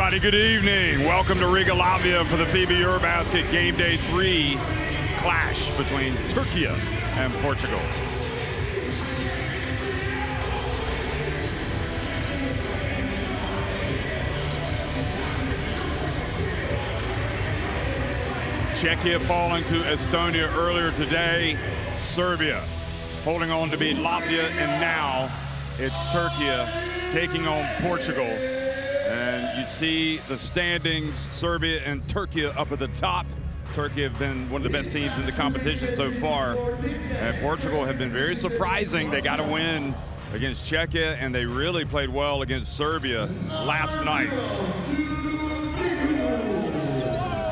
everybody. Good evening. Welcome to Riga, Latvia for the FIBA EuroBasket Game Day 3 clash between Turkey and Portugal. Czechia falling to Estonia earlier today. Serbia holding on to beat Latvia, and now it's Turkey taking on Portugal. And you see the standings, Serbia and Turkey up at the top. Turkey have been one of the best teams in the competition so far. And Portugal have been very surprising. They got a win against Czechia, and they really played well against Serbia last night.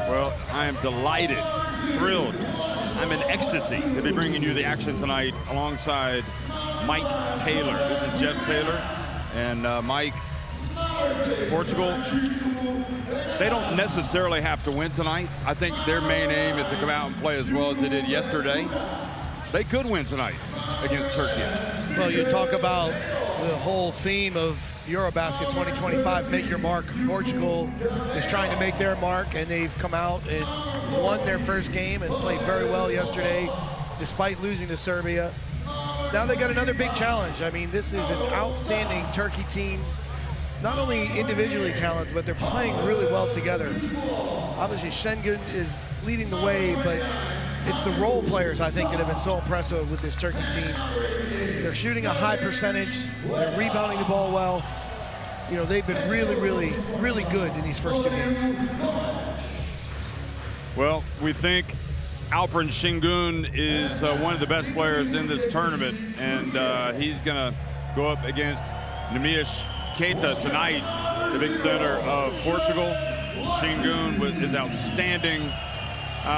Well, I am delighted, thrilled. I'm in ecstasy to be bringing you the action tonight alongside Mike Taylor. This is Jeff Taylor, and Mike. Portugal, they don't necessarily have to win tonight. I think their main aim is to come out and play as well as they did yesterday. They could win tonight against Turkey. Well, you talk about the whole theme of EuroBasket 2025, make your mark. Portugal is trying to make their mark, and they've come out and won their first game and played very well yesterday, despite losing to Serbia. Now they got another big challenge. I mean, this is an outstanding Turkey team. Not only individually talented, but they're playing really well together. Obviously, Şengün is leading the way, but it's the role players, I think, that have been so impressive with this Turkey team. They're shooting a high percentage. They're rebounding the ball well. You know, they've been really, really, really good in these first two games. Well, we think Alperen Şengün is one of the best players in this tournament, and he's going to go up against Nemias Keita tonight, the big center of Portugal. Şengün is outstanding,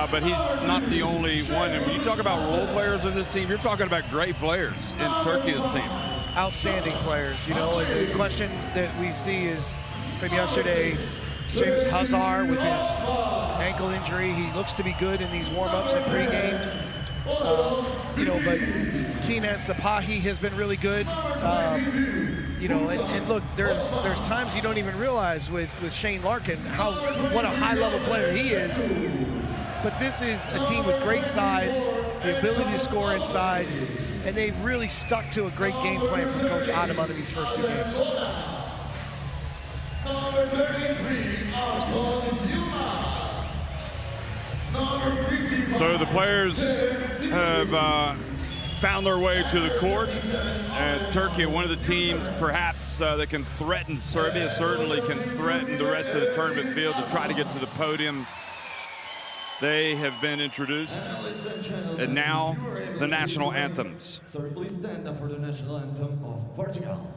but he's not the only one. And when you talk about role players in this team, you're talking about great players in Turkey's team. Outstanding players, you know. And the question that we see is from yesterday, James Hazard with his ankle injury. He looks to be good in these warm-ups and pregame. You know, but Kenan Sapahi has been really good. You know, and look, there's times you don't even realize with Shane Larkin what a high-level player he is. But this is a team with great size, the ability to score inside, and they've really stuck to a great game plan from Coach Adam out of these first two games. So the players have found their way to the court, and Turkey, one of the teams perhaps that can threaten Serbia, certainly can threaten the rest of the tournament field to try to get to the podium. They have been introduced, and now the national anthems. So please stand up for the national anthem of Portugal.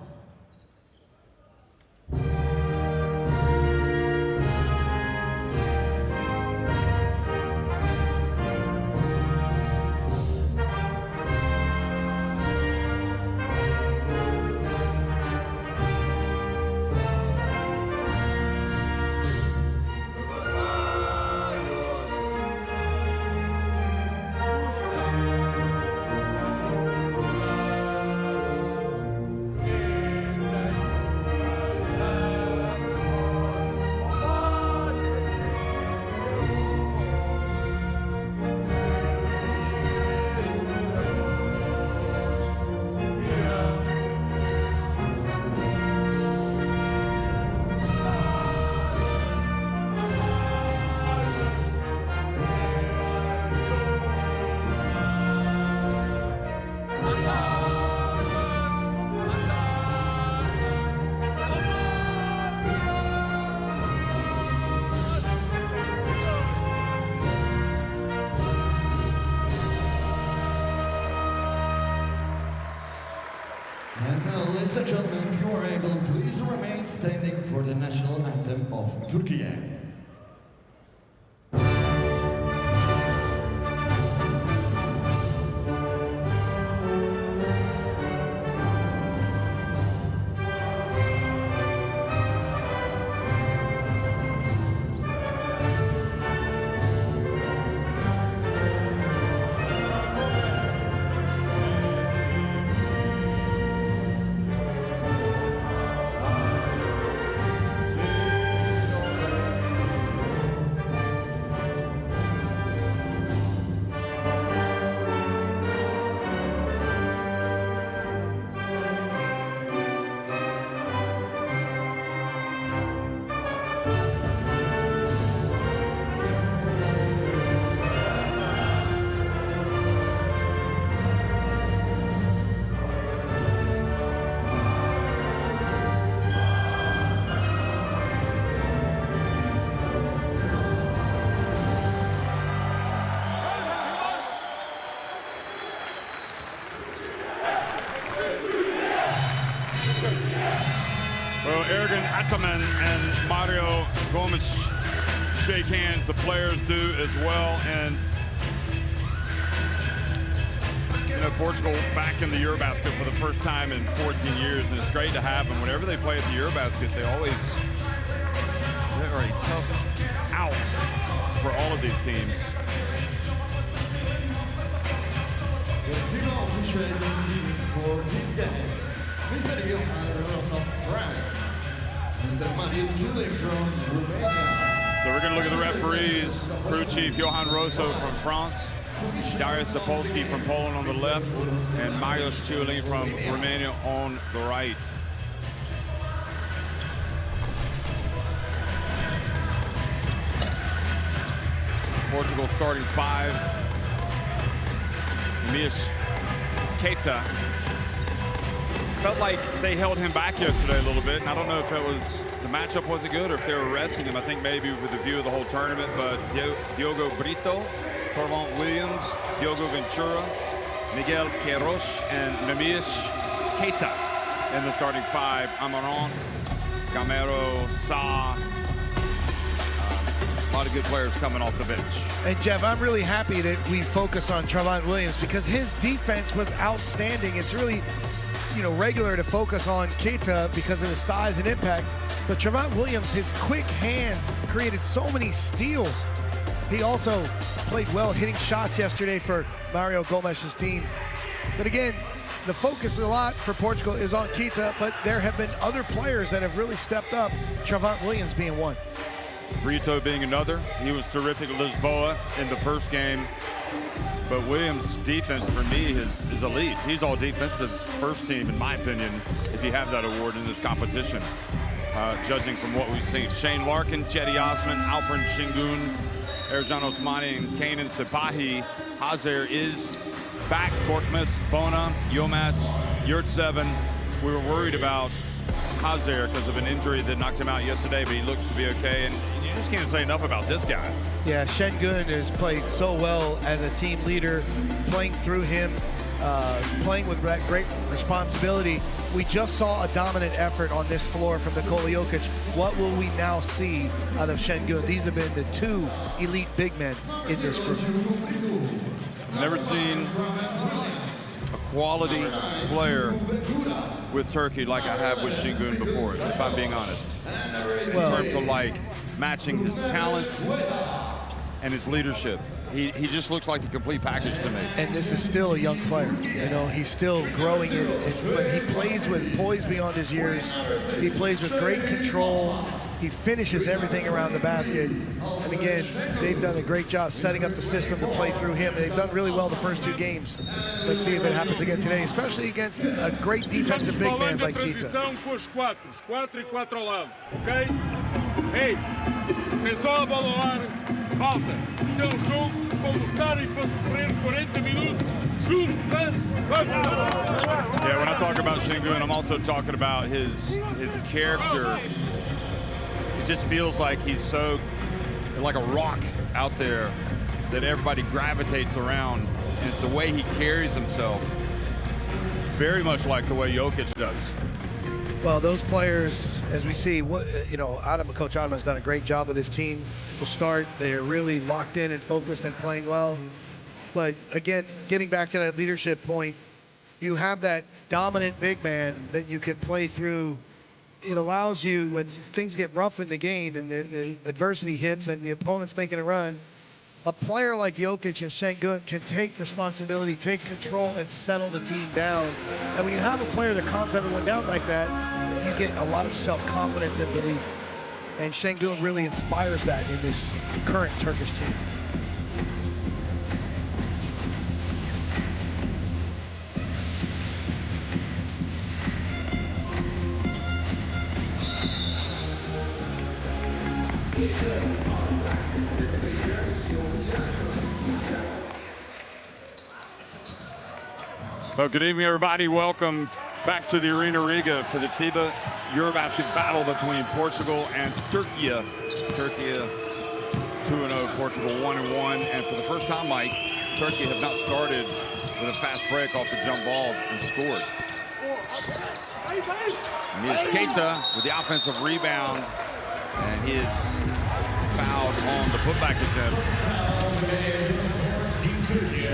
And now, ladies and gentlemen, if you are able, please remain standing for the national anthem of Turkey. Ergin Ataman and Mario Gomes shake hands. The players do as well. And you know, Portugal back in the EuroBasket for the first time in 14 years, and it's great to have them. Whenever they play at the EuroBasket, they're a tough out for all of these teams. The FIBA officiating team for this game, Mr. Johan Rosa of France, Mr. Marius Killing from Romania. So we're going to look at the referees. Crew chief Johan Rosso from France, Darius Zapolski from Poland on the left, and Marius Ciulin from Romania on the right. Portugal starting five. Mish Keita. Felt like they held him back yesterday a little bit, and I don't know if it was the matchup wasn't good or if they were resting him. I think maybe with the view of the whole tournament, but Diogo Brito, Torvald Williams, Diogo Ventura, Miguel Queiroz, and Nemish Keita in the starting five. Amarant, Gamero, Sa. A lot of good players coming off the bench. And Jeff, I'm really happy that we focus on Trevon Williams because his defense was outstanding. It's really, you know, regular to focus on Keita because of his size and impact. But Trevon Williams, his quick hands created so many steals. He also played well hitting shots yesterday for Mario Gomes' team. But again, the focus a lot for Portugal is on Keita, but there have been other players that have really stepped up, Trevon Williams being one. Brito being another. He was terrific at Lisboa in the first game. But Williams' defense, for me, is elite. He's all defensive first team, in my opinion, if you have that award in this competition, judging from what we've seen. Shane Larkin, Cedi Osman, Alfred Şengün, Ercan Osmani, and Kanan Sipahi. Hazer is back. Korkmaz, Bona, Yilmaz, Yurtseven. We were worried about Hazer because of an injury that knocked him out yesterday, but he looks to be okay. And you just can't say enough about this guy. Yeah, Şengün has played so well as a team leader, playing through him, playing with that great responsibility. We just saw a dominant effort on this floor from Nikola Jokic. What will we now see out of Şengün? These have been the two elite big men in this group. I've never seen a quality player with Turkey like I have with Şengün before, if I'm being honest. In terms of like matching his talent and his leadership. He just looks like a complete package to me. And this is still a young player. You know, he's still growing it, but he plays with poise beyond his years. He plays with great control. He finishes everything around the basket. And again, they've done a great job setting up the system to play through him. They've done really well the first two games. Let's see if it happens again today, especially against a great defensive big man like Keita. Ei, tem só a bola ao ar, falta. Isto é jogo para lutar e para sofrer 40 minutos juntos. Yeah, when I talk about Şengün, I'm also talking about his character. It just feels like he's so like a rock out there that everybody gravitates around. And it's the way he carries himself, very much like the way Jokic does. Well, those players, as we see, Coach Adam has done a great job with his team. To start, they're really locked in and focused and playing well. But again, getting back to that leadership point, you have that dominant big man that you can play through. It allows you, when things get rough in the game and the adversity hits and the opponent's making a run, a player like Jokic and Şengün can take responsibility, take control, and settle the team down. And when you have a player that calms everyone down like that, you get a lot of self-confidence and belief. And Şengün really inspires that in this current Turkish team. Well, good evening, everybody. Welcome back to the Arena Riga for the FIBA EuroBasket battle between Portugal and Turkey. Turkey 2-0, Portugal 1-1. And for the first time, Mike, Turkey have not started with a fast break off the jump ball and scored. And here's Keita with the offensive rebound. And he is fouled on the putback attempt.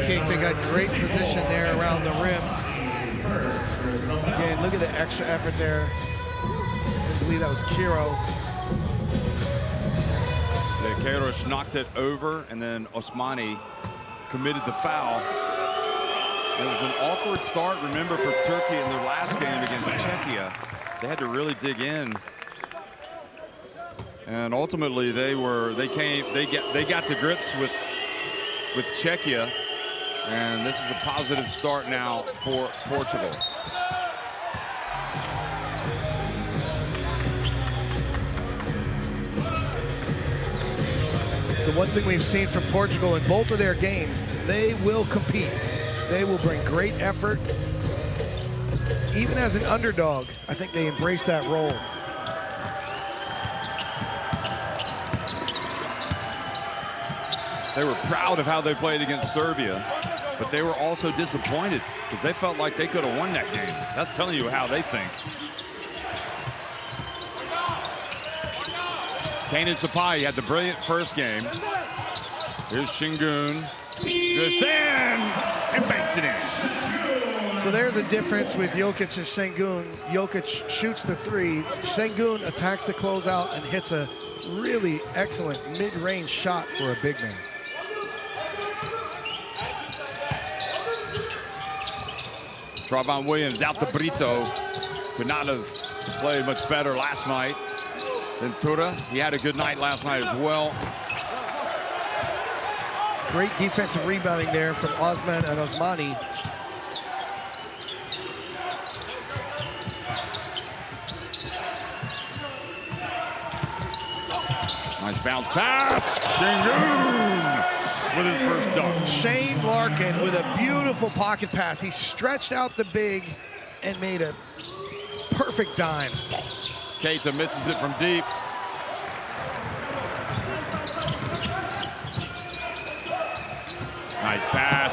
Keita got great position there around the rim. Again, look at the extra effort there. I believe that was Kiro. Kairos knocked it over, and then Osmani committed the foul. It was an awkward start, remember, for Turkey in their last game against Czechia. They had to really dig in. And ultimately they got to grips with Czechia. And this is a positive start now for Portugal. The one thing we've seen from Portugal in both of their games, they will compete. They will bring great effort. Even as an underdog, I think they embrace that role. They were proud of how they played against Serbia, but they were also disappointed because they felt like they could have won that game. That's telling you how they think. Kanan Sapai had the brilliant first game. Here's Şengün. Drifts in and banks it in. So there's a difference with Jokic and Şengün. Jokic shoots the three. Şengün attacks the closeout and hits a really excellent mid-range shot for a big man. Trayvon Williams out to Brito. Could not have played much better last night. Ventura, he had a good night last night as well. Great defensive rebounding there from Osman and Osmani. Nice bounce pass. Şengün with his first dunk. Shane Larkin with a beautiful pocket pass. He stretched out the big and made a perfect dime. Keita misses it from deep. Nice pass.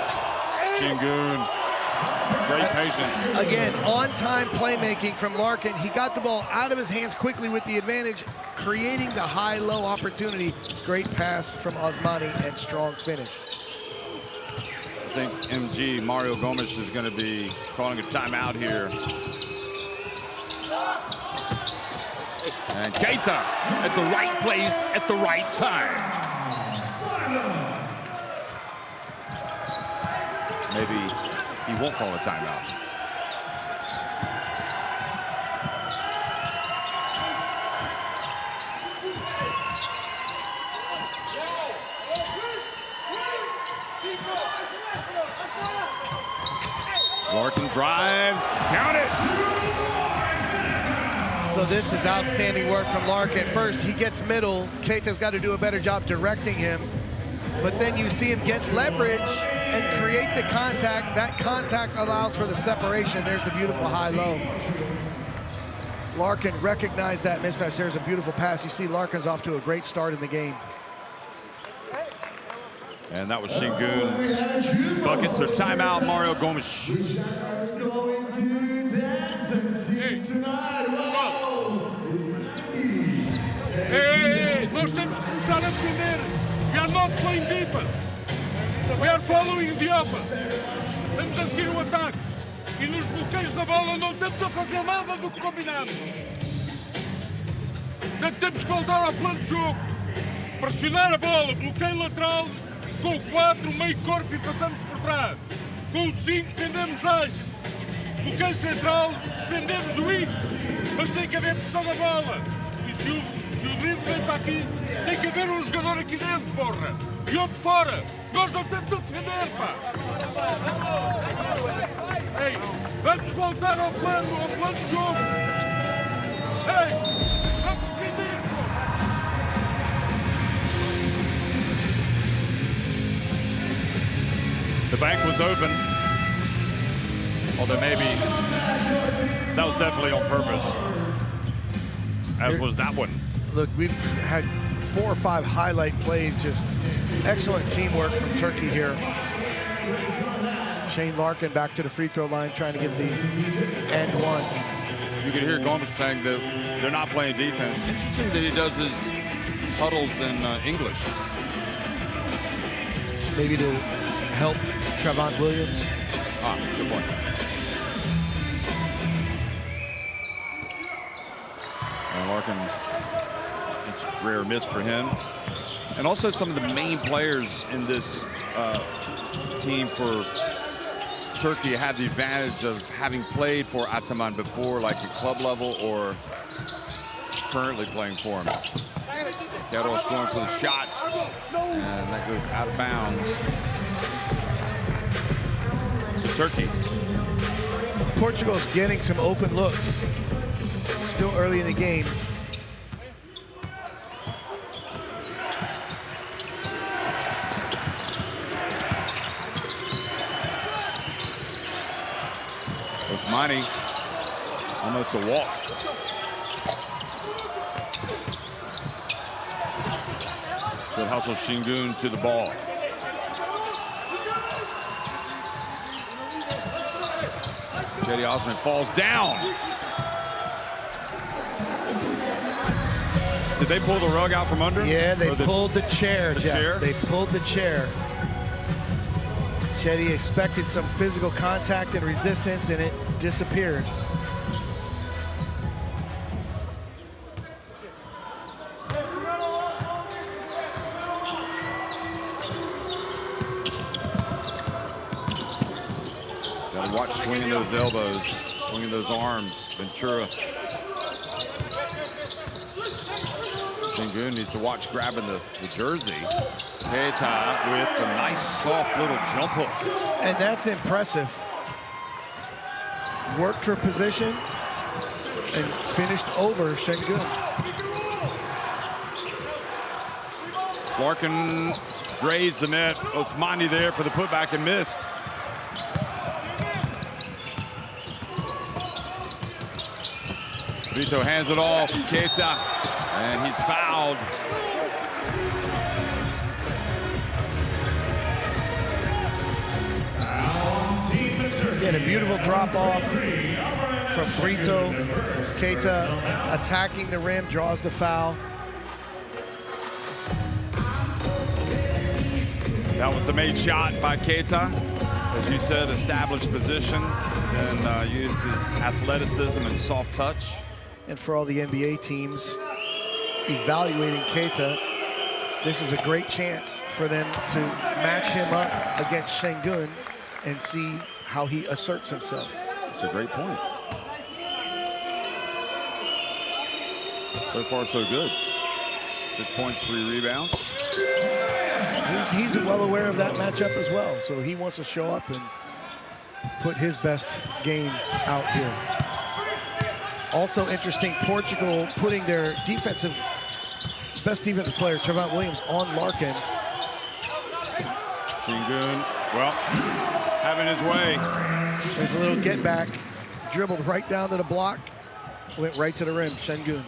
Şengün. Great patience. Again, on-time playmaking from Larkin. He got the ball out of his hands quickly with the advantage, creating the high-low opportunity. Great pass from Osmani and strong finish. I think MG, Mario Gomes, is going to be calling a timeout here. And Keita at the right place at the right time. Maybe he won't call a timeout. Larkin drives, count it. So this is outstanding work from Larkin. First, he gets middle. Keita's got to do a better job directing him. But then you see him get leverage and create the contact. That contact allows for the separation. There's the beautiful high-low. Larkin recognized that mismatch. There's a beautiful pass. You see Larkin's off to a great start in the game. And that was Şengün's buckets. Or timeout, Mario Gomes. Hey, nós temos que começar a defender. We are not playing defense. We are following the offense. Estamos a seguir o ataque. E nos bloqueios da bola não estamos a fazer nada do que combinamos. Portanto, temos que voltar ao plano de jogo. Pressionar a bola, bloqueio lateral, com o 4, meio corpo e passamos por trás. Com o 5, defendemos eixo. Bloqueio central, defendemos o I. Mas tem que haver pressão na bola. E se o drible vem para aqui, tem que haver um jogador aqui dentro, porra. E outro fora. Nós não temos a defender, pá. Ei, vamos voltar ao plano de jogo. Ei, vamos defender, porra. The bank was open. Although maybe that was definitely on purpose. As was that one. Look, we've had 4 or 5 highlight plays, just excellent teamwork from Turkey here. Shane Larkin back to the free throw line, trying to get the and one. You can hear Gomes saying that they're not playing defense. Interesting that he does his huddles in English. Maybe to help Trevon Williams. Ah, good point. And Larkin, it's rare miss for him. And also some of the main players in this team for Turkey have the advantage of having played for Ataman before, like at club level or currently playing for him. Keros going for the shot, and that goes out of bounds to Turkey. Portugal's getting some open looks. Still early in the game. Osmani, almost a walk. Good hustle, Şengün to the ball. Cedi Osman falls down. Did they pull the rug out from under? Yeah, they pulled the chair, Jeff. They pulled the chair. Cedi expected some physical contact and resistance, and it disappeared. Gotta watch swinging those elbows, swinging those arms. Ventura. Şengün needs to watch grabbing the jersey. Keita with a nice soft little jump hook. And that's impressive. Worked for position and finished over Şengün. Larkin grazed the net. Osmani there for the putback and missed. Vito hands it off. Keita, and he's fouled. Again, a beautiful drop off from Brito. Keita attacking the rim, draws the foul. That was the made shot by Keita. As you said, established position, and used his athleticism and soft touch. And for all the NBA teams evaluating Keita, this is a great chance for them to match him up against Şengün and see how he asserts himself. That's a great point. So far, so good. 6 points, 3 rebounds. He's well aware of that matchup as well, so he wants to show up and put his best game out here. Also interesting, Portugal putting their best defensive player, Trevon Williams, on Larkin. Şengün, well, having his way. There's a little get back, dribbled right down to the block, went right to the rim, Şengün.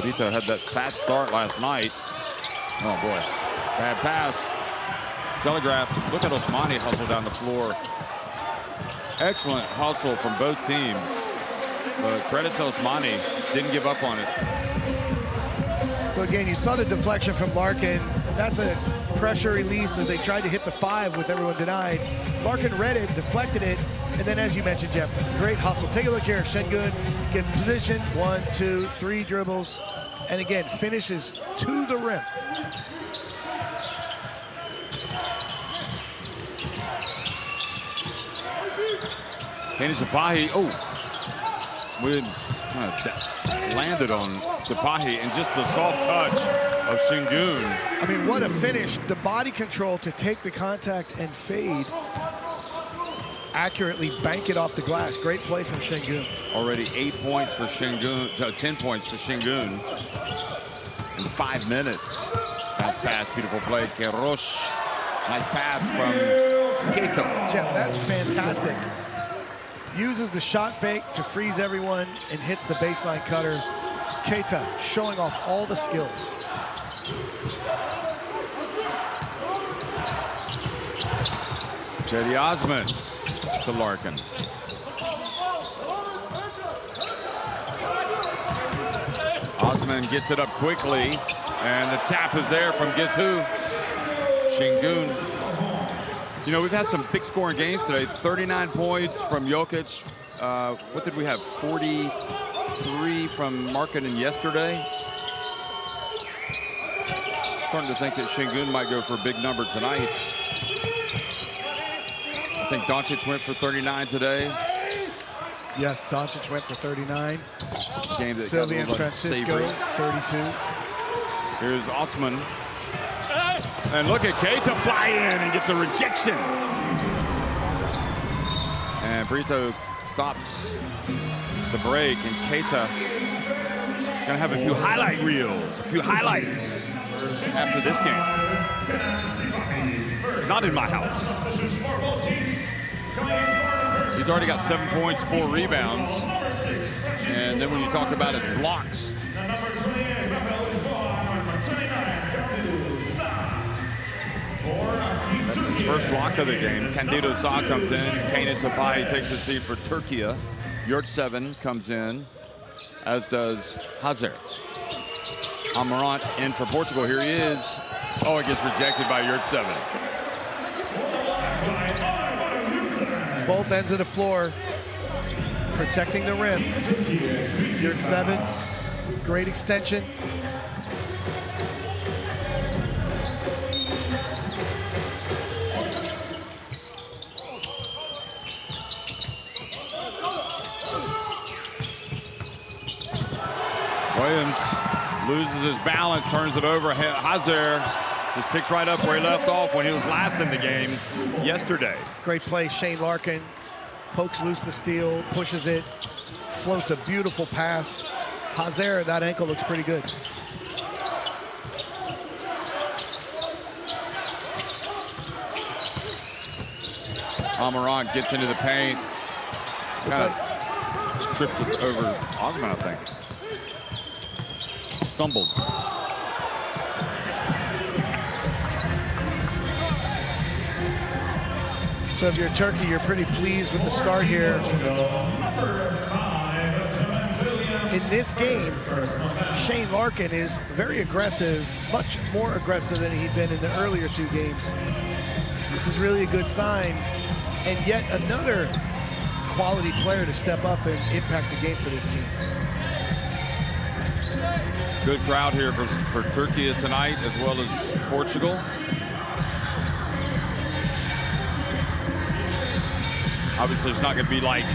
Brito had that fast start last night. Oh boy, bad pass. Telegraphed. Look at Osmani hustle down the floor. Excellent hustle from both teams. But credit to Osmani, didn't give up on it. So again, you saw the deflection from Larkin. That's a pressure release as they tried to hit the 5 with everyone denied. Larkin read it, deflected it, and then as you mentioned, Jeff, great hustle. Take a look here. Şengün gets position, 1, 2, 3 dribbles, and again, finishes to the rim. Kenny Sapahi, Williams kind of landed on Sapahi, and just the soft touch of Şengün. I mean, what a finish. The body control to take the contact and fade. Accurately bank it off the glass. Great play from Şengün. Already 8 points for Şengün, 10 points for Şengün in 5 minutes. Nice pass, beautiful play. Keros, nice pass from Keita. Jeff, that's fantastic. Uses the shot fake to freeze everyone and hits the baseline cutter. Keita showing off all the skills. Cedi Osman to Larkin. Osman gets it up quickly, and the tap is there from guess who? Şengün. You know, we've had some big scoring games today. 39 points from Jokic. What did we have? 43 from Markkanen yesterday. Starting to think that Şengün might go for a big number tonight. I think Doncic went for 39 today. Yes, Doncic went for 39. Game that Sylvia and Francisco, savory. 32. Here's Osman. And look at Keita fly in and get the rejection. And Brito stops the break, and Keita gonna have a few highlight reels, a few highlights after this game. Not in my house. He's already got 7 points, 4 rebounds. And then when you talk about his blocks, that's his first block of the game. Candido Sa comes in. Kane Sapai takes a seat for Türkiye. Yurt-7 comes in, as does Hazer. Amarant in for Portugal. Here he is. Oh, it gets rejected by Yurt-7. Both ends of the floor, protecting the rim. Yurt-7, great extension. Williams loses his balance, turns it over. Hazer just picks right up where he left off when he was last in the game yesterday. Great play, Shane Larkin pokes loose the steal, pushes it, floats a beautiful pass. Hazer, that ankle looks pretty good. Amarant gets into the paint. Kind of tripped it over Osman, I think. Stumbled. So if you're Turkey, you're pretty pleased with the start here. In this game, Shane Larkin is very aggressive, much more aggressive than he'd been in the earlier 2 games. This is really a good sign, and yet another quality player to step up and impact the game for this team. Good crowd here for Türkiye tonight, as well as Portugal. Obviously, it's not going to be like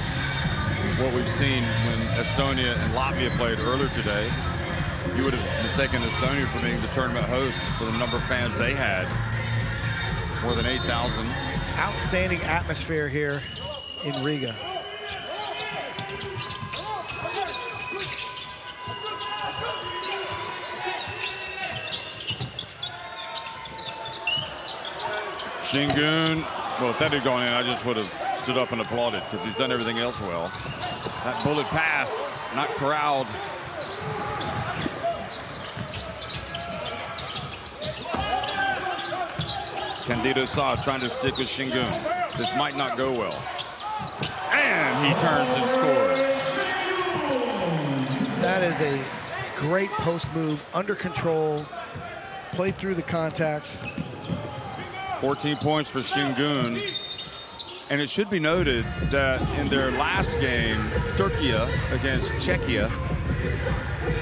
what we've seen when Estonia and Latvia played earlier today. You would have mistaken Estonia for being the tournament host for the number of fans they had. More than 8,000. Outstanding atmosphere here in Riga. Şengün, well, if that had gone in, I just would have stood up and applauded because he's done everything else well. That bullet pass, not corralled. Candido Sa trying to stick with Şengün. This might not go well. And he turns and scores. That is a great post move, under control, played through the contact. 14 points for Şengün. And it should be noted that in their last game, Türkiye against Czechia,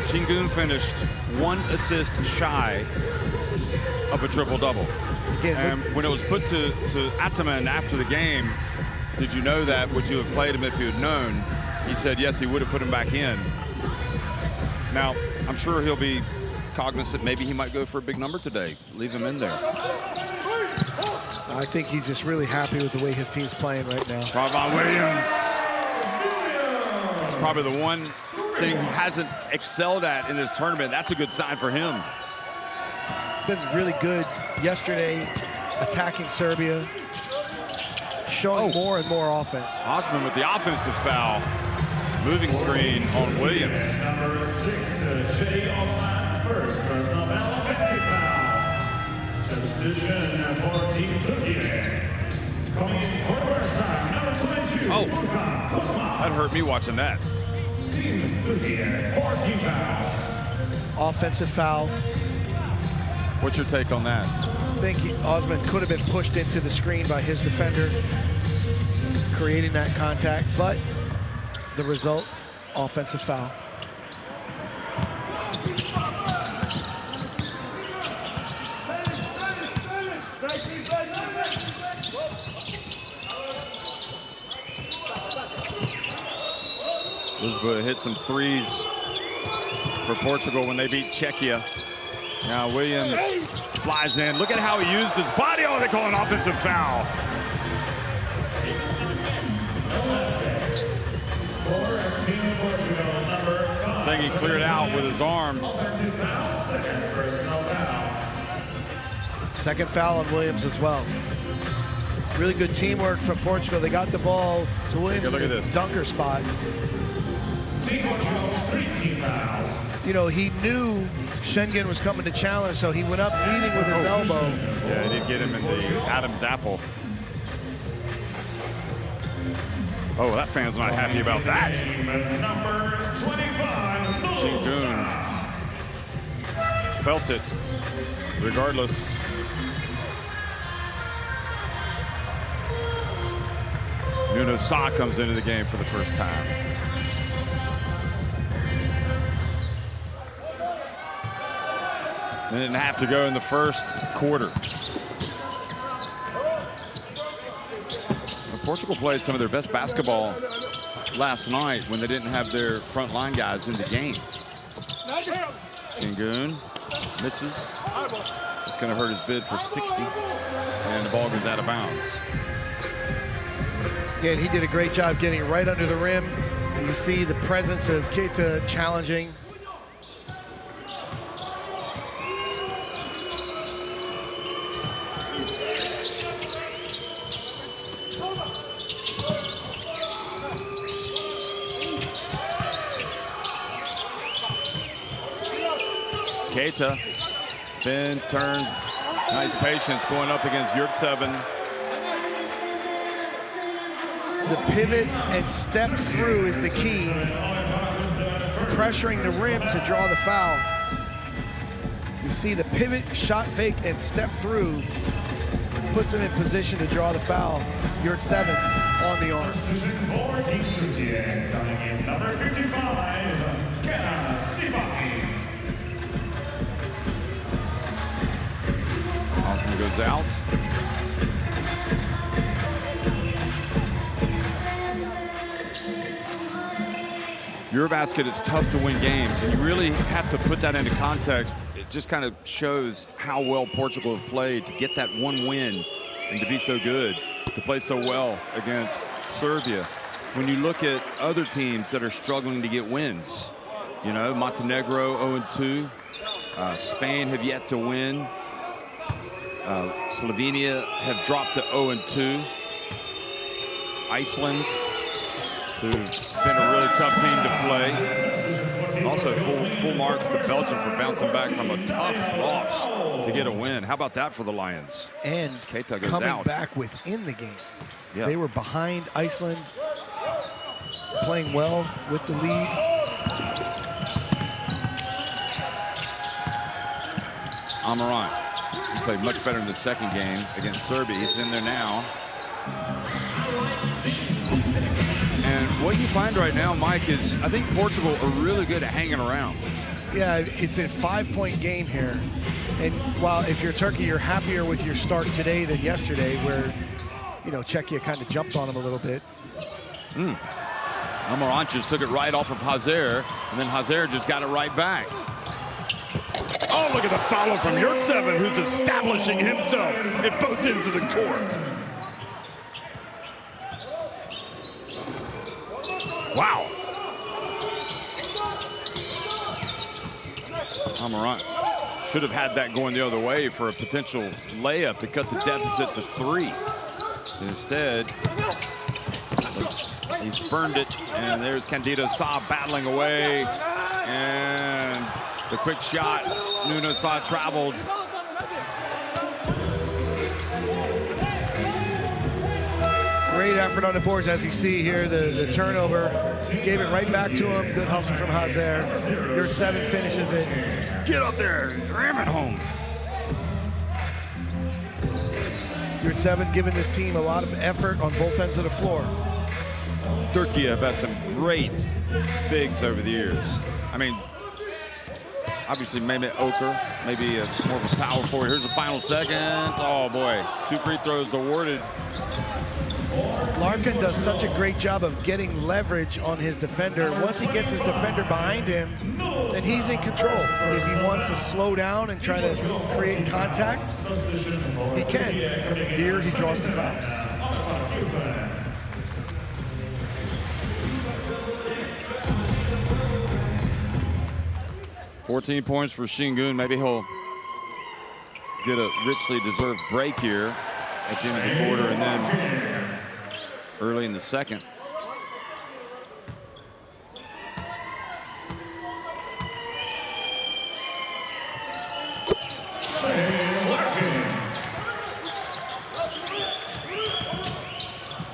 Şengün finished 1 assist shy of a triple-double. And when it was put to Ataman after the game, did you know that? Would you have played him if you had known? He said yes, he would have put him back in. Now, I'm sure he'll be cognizant. Maybe he might go for a big number today. Leave him in there. I think he's just really happy with the way his team's playing right now. Trayvon Williams. It's probably the one thing he hasn't excelled at in this tournament. That's a good sign for him. Been really good yesterday, attacking Serbia, showing more and more offense. Osman with the offensive foul. Moving screen on Williams. Number 6, Cedi Osman, first personal foul, offensive foul. Substitution for Team Türkiye. Oh, that hurt me watching that. Offensive foul. What's your take on that? I think Osman could have been pushed into the screen by his defender, creating that contact, but the result, offensive foul. Lisboa hit some threes for Portugal when they beat Czechia. Now Williams flies in. Look at how he used his body. Oh, they call an offensive foul. Saying he cleared out with his arm. Second foul on Williams as well. Really good teamwork from Portugal. They got the ball to Williams look at in this. the dunker spot. You know, he knew Schengen was coming to challenge, so he went up leading with his elbow. Yeah, he did get him in the Adam's apple. Oh, that fan's not happy about that. Shingun felt it, regardless. Nuno Sa comes into the game for the first time. Minute and a half to go in the first quarter. Well, Portugal played some of their best basketball last night when they didn't have their front line guys in the game. Shingun misses. It's going to hurt his bid for 60. And the ball goes out of bounds. Yeah, and he did a great job getting right under the rim. And you see the presence of Keita challenging. Keita spins, turns, nice patience going up against Yurtseven. The pivot and step through is the key. Pressuring the rim to draw the foul. You see the pivot, shot fake, and step through puts him in position to draw the foul. Yurtseven on the arm. Number 55, Osman goes out. EuroBasket is tough to win games, and you really have to put that into context. It just kind of shows how well Portugal have played to get that one win and to be so good, to play so well against Serbia. When you look at other teams that are struggling to get wins, you know, Montenegro 0-2, Spain have yet to win. Slovenia have dropped to 0-2. Iceland, who's been a really tough team to play. Also full marks to Belgium for bouncing back from a tough loss to get a win. How about that for the Lions? And Keita goes coming out. back within the game. Yeah. They were behind Iceland, playing well with the lead. Amarant, he played much better in the second game against Serbia. He's in there now. And what you find right now, Mike, is I think Portugal are really good at hanging around. Yeah, it's a 5-point game here. And while if you're Turkey, you're happier with your start today than yesterday, where, you know, Czechia kind of jumped on them a little bit. Amarant just took it right off of Hazer, and then Hazer just got it right back. Oh, look at the follow from Yurtseven, who's establishing himself at both ends of the court. Wow. Amarant should have had that going the other way for a potential layup to cut the deficit to 3. Instead, he spurned it, and there's Candido Sa battling away, and the quick shot, Nuno Sa traveled. Great effort on the boards, as you see here. The turnover gave it right back to him. Good hustle from Hazer. You're at 7, finishes it. Get up there, ram it home. You're at 7, giving this team a lot of effort on both ends of the floor. Turkey have had some great bigs over the years. I mean, obviously Mehmet Okur, maybe more of a power forward. Here's the final seconds. Oh boy, 2 free throws awarded. Larkin does such a great job of getting leverage on his defender. Once he gets his defender behind him, then he's in control. If he wants to slow down and try to create contact, he can. Here he draws the foul. 14 points for Şengün. Maybe he'll get a richly deserved break here at the end of the quarter and then early in the second.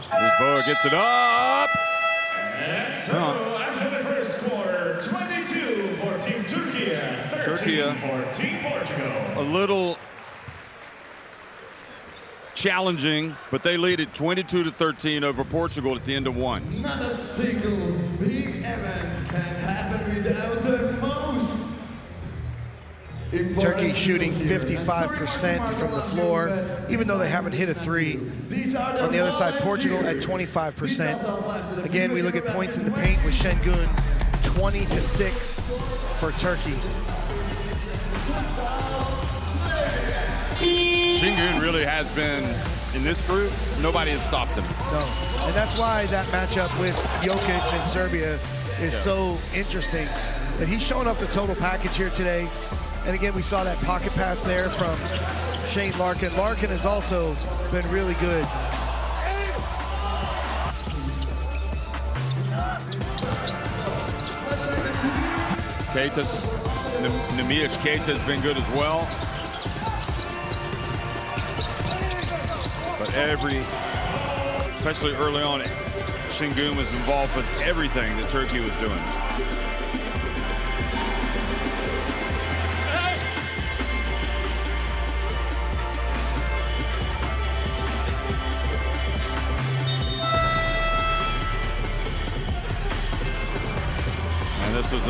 Lisboa gets it up. After the first quarter, 22 for Team Turkey, 13 for Team Portugal. A little challenging, but they lead at 22-13 over Portugal at the end of 1. Not a single big event can happen without the most important. Turkey shooting 55% from the floor, even though they haven't hit a 3. On the other side, Portugal at 25%. Again, we look at points in the paint with Şengün, 20-6 for Turkey. Şengün really has been, in this group, nobody has stopped him. No, and that's why that matchup with Jokic and Serbia is so interesting. But he's showing up the total package here today. And again, we saw that pocket pass there from Shane Larkin. Larkin has also been really good. Nemias Keita has been good as well. But especially early on, Şengün was involved with everything that Turkey was doing. This was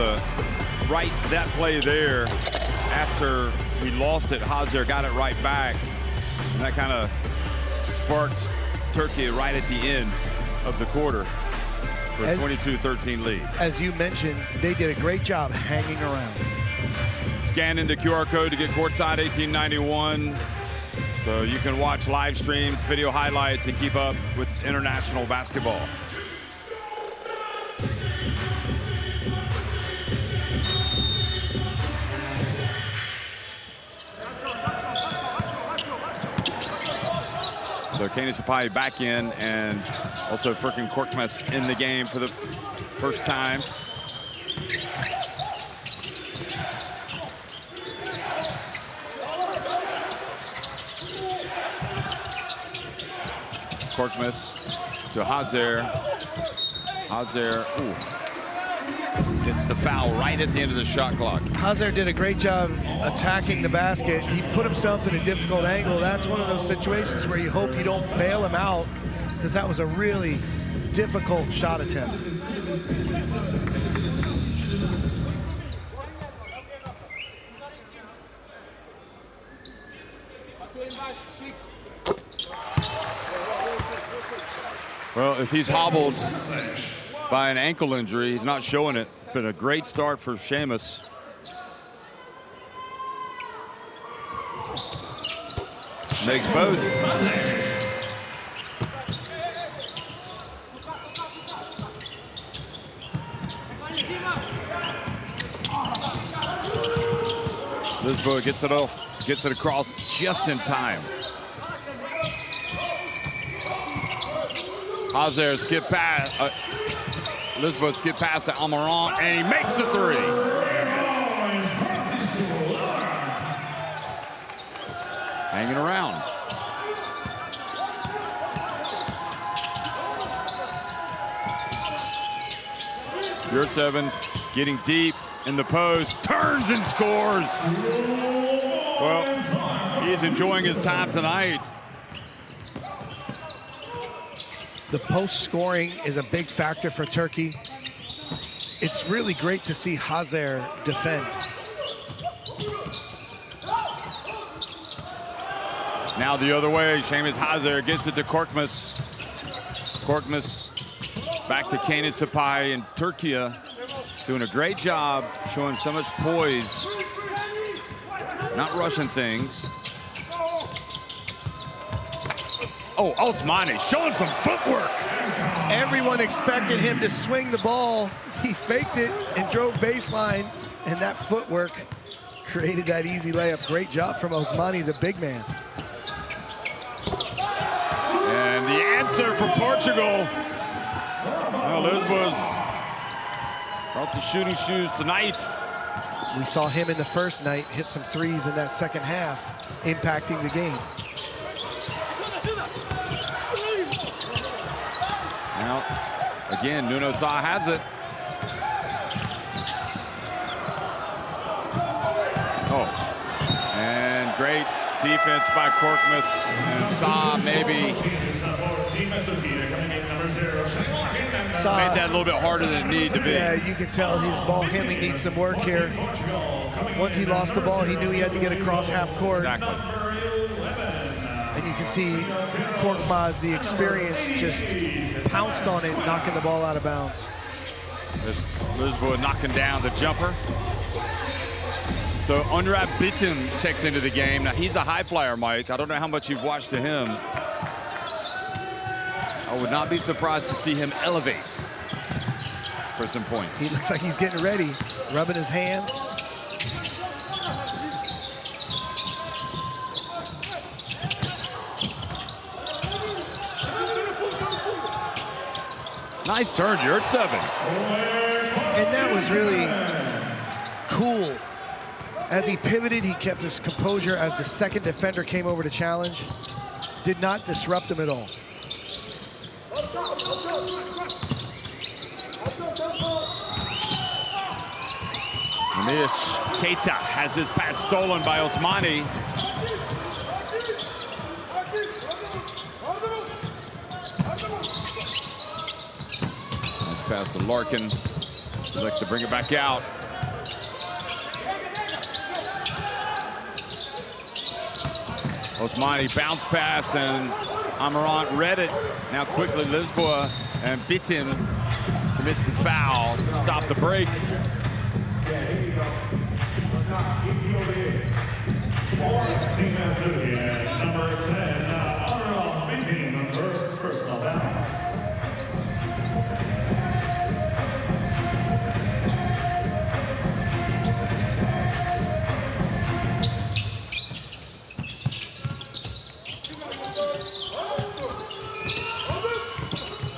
that play there after we lost it. Hazer got it right back, and that kind of sparked Turkey right at the end of the quarter for a 22-13 lead. As you mentioned, they did a great job hanging around. Scan into QR code to get courtside 1891. So you can watch live streams, video highlights, and keep up with international basketball. So Kenny Sapai back in, and also Furkan Korkmaz in the game for the first time. Korkmaz to Hazer. Hazer, gets the foul right at the end of the shot clock. Hazer did a great job attacking the basket. He put himself in a difficult angle. That's one of those situations where you hope you don't bail him out, because that was a really difficult shot attempt. Well, if he's hobbled by an ankle injury, he's not showing it. It's been a great start for Seamus. Makes both. Lisboa gets it off, gets it across just in time. Hazer skip pass. Lisboa skip pass to Almiron, and he makes the 3. Hanging around. Yurtseven getting deep in the post, turns and scores. Well, he's enjoying his time tonight. The post scoring is a big factor for Turkey. It's really great to see Hazer defend. Now the other way, Seamus Hazer gets it to Korkmaz. Korkmaz back to Kanan Sapai, and Turkey doing a great job, showing so much poise, not rushing things. Oh, Osmani showing some footwork. Everyone expected him to swing the ball. He faked it and drove baseline, and that footwork created that easy layup. Great job from Osmani, the big man. And the answer for Portugal. Well, Lisboa's brought the shooting shoes tonight. We saw him in the first night hit some threes in that second half, impacting the game. Now, again, Nuno Sá has it. Oh, and great defense by Korkmaz, and Sá maybe made that a little bit harder than it needed to be. Yeah, you can tell his ball handling needs some work here. Once he lost the ball, he knew he had to get across half court. Exactly. And you can see Korkmaz, the experience, just pounced on it, knocking the ball out of bounds. This Lisboa knocking down the jumper. So Onurab Bitim checks into the game. Now he's a high flyer, Mike. I don't know how much you've watched to him. I would not be surprised to see him elevate for some points. He looks like he's getting ready, rubbing his hands. Nice turn, Yurtseven. And that was really cool. As he pivoted, he kept his composure as the second defender came over to challenge. Did not disrupt him at all. Mish Keita has his pass stolen by Osmani. Nice pass to Larkin. He likes to bring it back out. Osmani bounce pass, and Amarant read it. Now quickly Lisboa, and Bitim commits the foul to stop the break. Number 10, Amarant Bitim, first personal foul.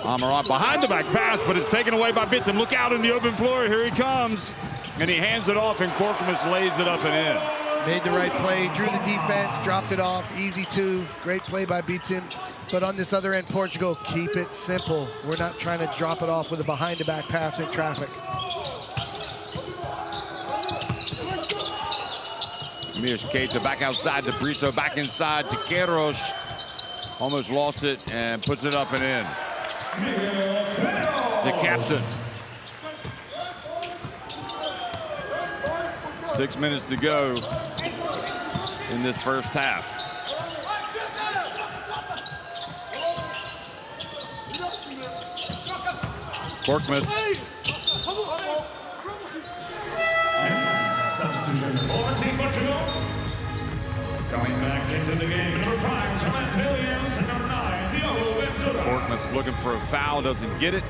Amarant behind the back pass, but it's taken away by Bitim. Look out in the open floor, here he comes. And he hands it off, and Korkmaz lays it up and in. Made the right play, drew the defense, dropped it off, easy two. Great play by Bitim. But on this other end, Portugal, keep it simple. We're not trying to drop it off with a behind the back pass in traffic. Mish Keita back outside to Brito, back inside to Queiroz. Almost lost it and puts it up and in. The captain. 6 minutes to go in this first half. Korkmaz. Substitution for Team Portugal. Coming back into the game, number 5, Trevant Williams, and number 9, Diogo Ventura. Korkmaz looking for a foul, doesn't get it.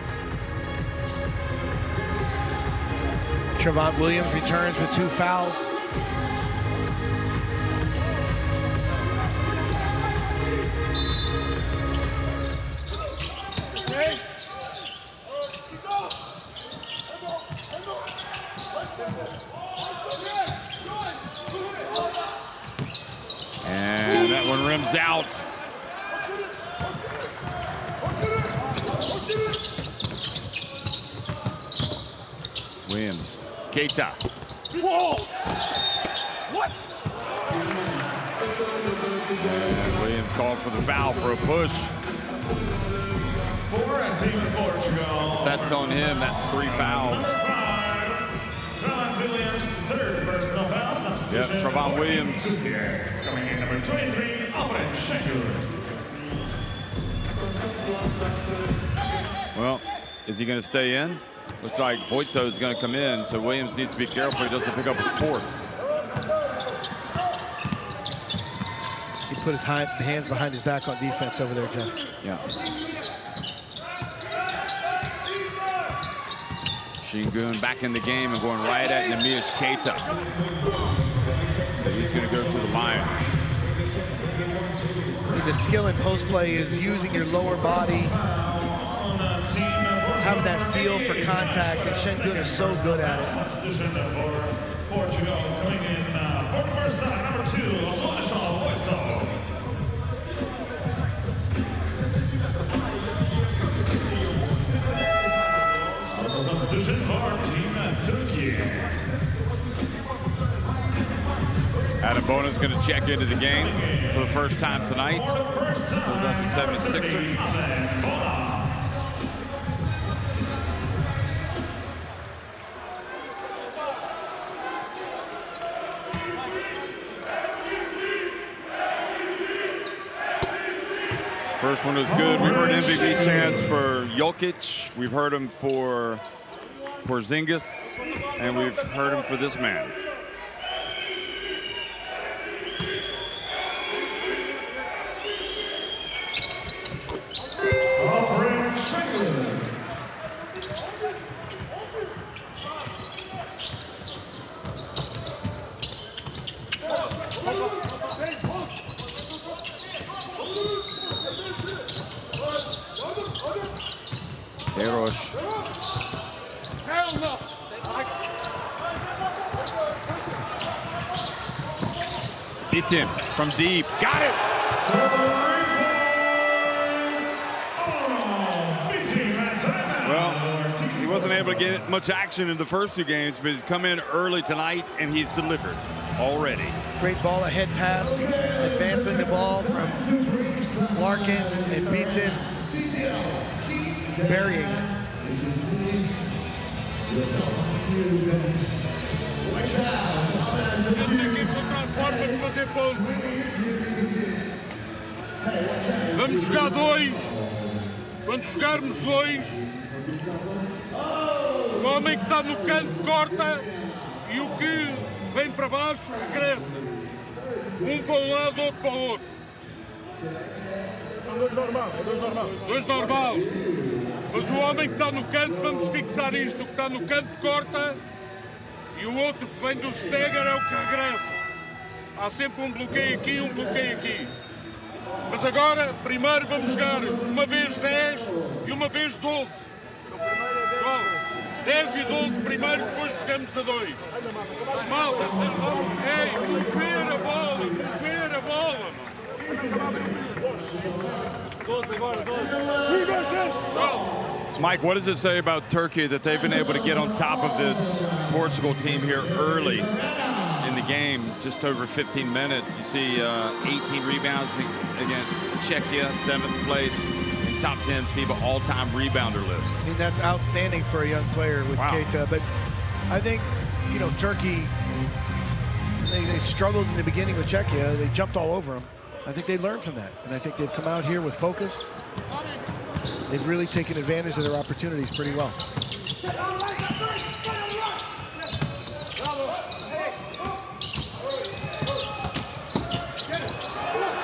Trevant Williams returns with 2 fouls. And that one rims out. Williams. Keita. Whoa! What? And Williams called for the foul for a push. For Team Portugal. If that's on him, that's 3 fouls. Trevon Williams, third personal foul. Yep, Trevon Williams. Coming in number 23, Albert Schenker. Well, is he going to stay in? Looks like Voitso is going to come in, so Williams needs to be careful he doesn't pick up a 4th. He put his hands behind his back on defense over there, Jeff. Yeah. Şengün back in the game and going right at Neemias Keita. So he's going to go to the line. The skill in post play is using your lower body, having that feel for contact, and Şengün is so good at it. Portugal coming in for the first time, number 2, Voitso. Also substitution for Team Turkey. Adam Bonen's going to check into the game for the first time tonight. Philadelphia 76er. First one was good. We've heard MVP chants for Jokic. We've heard him for Porzingis, and we've heard him for this man. Erosh. Hell no! Hit him from deep. Got it! Well, he wasn't able to get much action in the first 2 games, but he's come in early tonight and he's delivered already. Great ball ahead pass, advancing the ball from Larkin and beats him, burying it. Vamos jogar 2. Quando jogarmos 2, o homem que está no canto corta e o que vem para baixo regressa. Um para um lado, outro para o outro. Dois normal. Mas o homem que está no canto, vamos fixar isto. O que está no canto corta e o outro que vem do stagger é o que regressa. Há sempre um bloqueio aqui e um bloqueio aqui. Mas agora, primeiro vamos jogar uma vez 10 e uma vez 12. Pessoal, 10 e 12 primeiro, depois jogamos a 2. Malta, ei, mover a bola, mover a bola. 12 agora, 12. Mike, what does it say about Turkey that they've been able to get on top of this Portugal team here early in the game, just over 15 minutes? You see 18 rebounds against Czechia, 7th place, in top 10 FIBA all-time rebounder list. I mean, that's outstanding for a young player with Keita. But I think, you know, Turkey, they struggled in the beginning with Czechia. They jumped all over them. I think they learned from that. And I think they've come out here with focus. They've really taken advantage of their opportunities pretty well.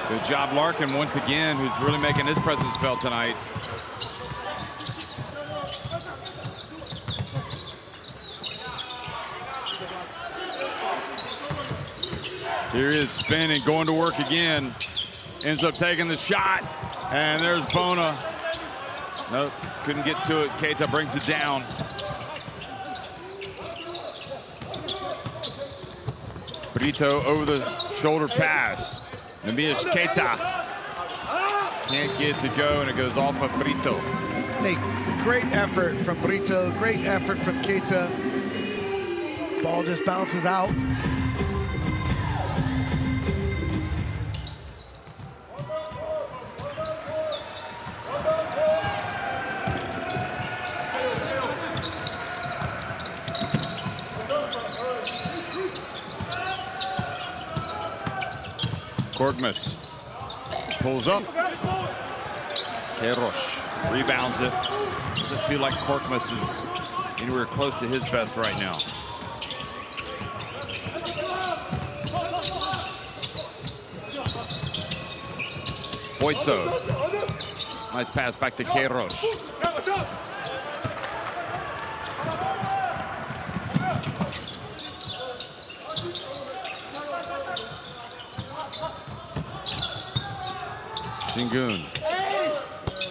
Good job, Larkin, once again, who's really making his presence felt tonight. Here he is spinning, going to work again. Ends up taking the shot, and there's Bona. Nope, couldn't get to it. Keita brings it down. Brito over the shoulder pass. Neemias Keita can't get it to go, and it goes off of Brito. Hey, great effort from Brito, great effort from Keita. Ball just bounces out. Korkmaz pulls up. Queiroz rebounds it. Doesn't feel like Korkmaz is anywhere close to his best right now. Voitso. Nice pass back to Queiroz. Şengün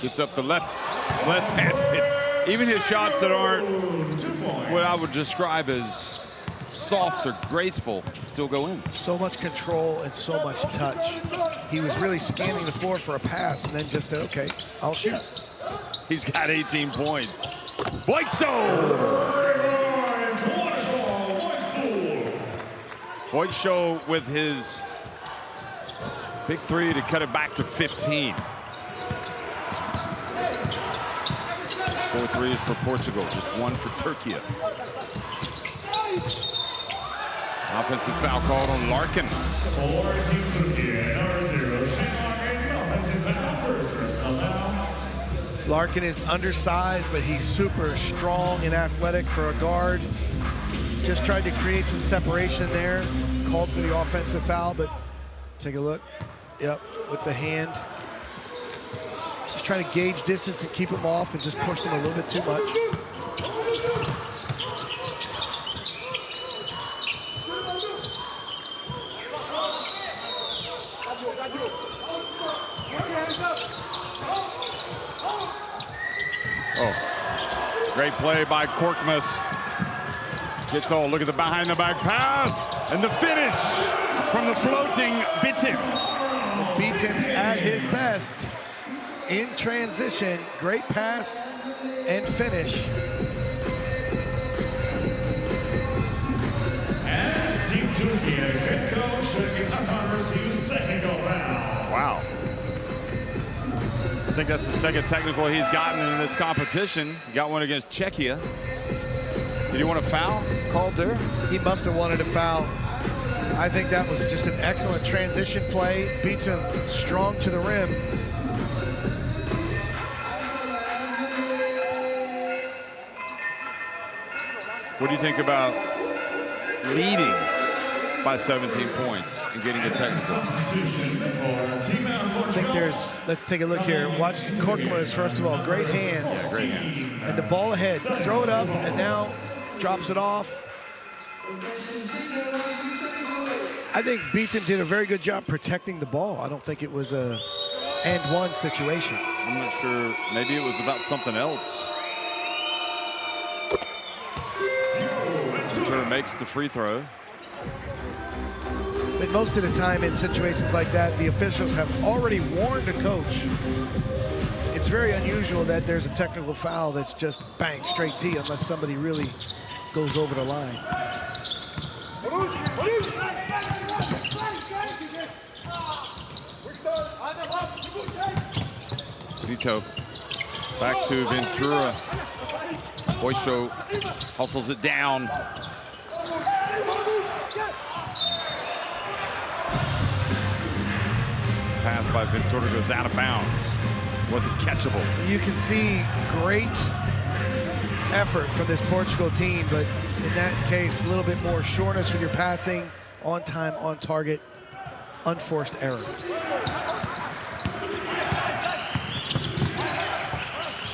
gets up the left-handed. Even his shots that aren't what I would describe as soft or graceful still go in. So much control and so much touch. He was really scanning the floor for a pass and then just said, okay, I'll shoot. He's got 18 points. Voitso! Voitso with his big three to cut it back to 15. 4 threes for Portugal, just 1 for Turkey. Offensive foul called on Larkin. Larkin is undersized, but he's super strong and athletic for a guard. Just tried to create some separation there. Called for the offensive foul, but take a look. Yep, with the hand. Just trying to gauge distance and keep him off and just pushed him a little bit too much. Oh, great play by Korkmaz. Gets all, look at the behind the back pass and the finish from the floating Bitim. Bitim's at his best in transition. Great pass and finish. And Team Türkiye head coach receives technical foul. Wow. I think that's the second technical he's gotten in this competition. He got one against Czechia. Did he want a foul called there? He must have wanted a foul. I think that was just an excellent transition play. Bitim strong to the rim. What do you think about leading by 17 points and getting a technical? I think there's, let's take a look here. Watch Korkmaz, first of all, great hands. Yeah, great hands. And the ball ahead, throw it up, and now drops it off. I think Bitim did a very good job protecting the ball. I don't think it was a and one situation. I'm not sure, maybe it was about something else. Turner makes the free throw. But most of the time in situations like that, the officials have already warned a coach. It's very unusual that there's a technical foul that's just bang, straight T, unless somebody really goes over the line. Vito back to Ventura. Voitso hustles it down. Pass by Ventura goes out of bounds. Wasn't catchable. You can see great effort from this Portugal team, but in that case, a little bit more sureness with your passing, on time, on target, unforced error.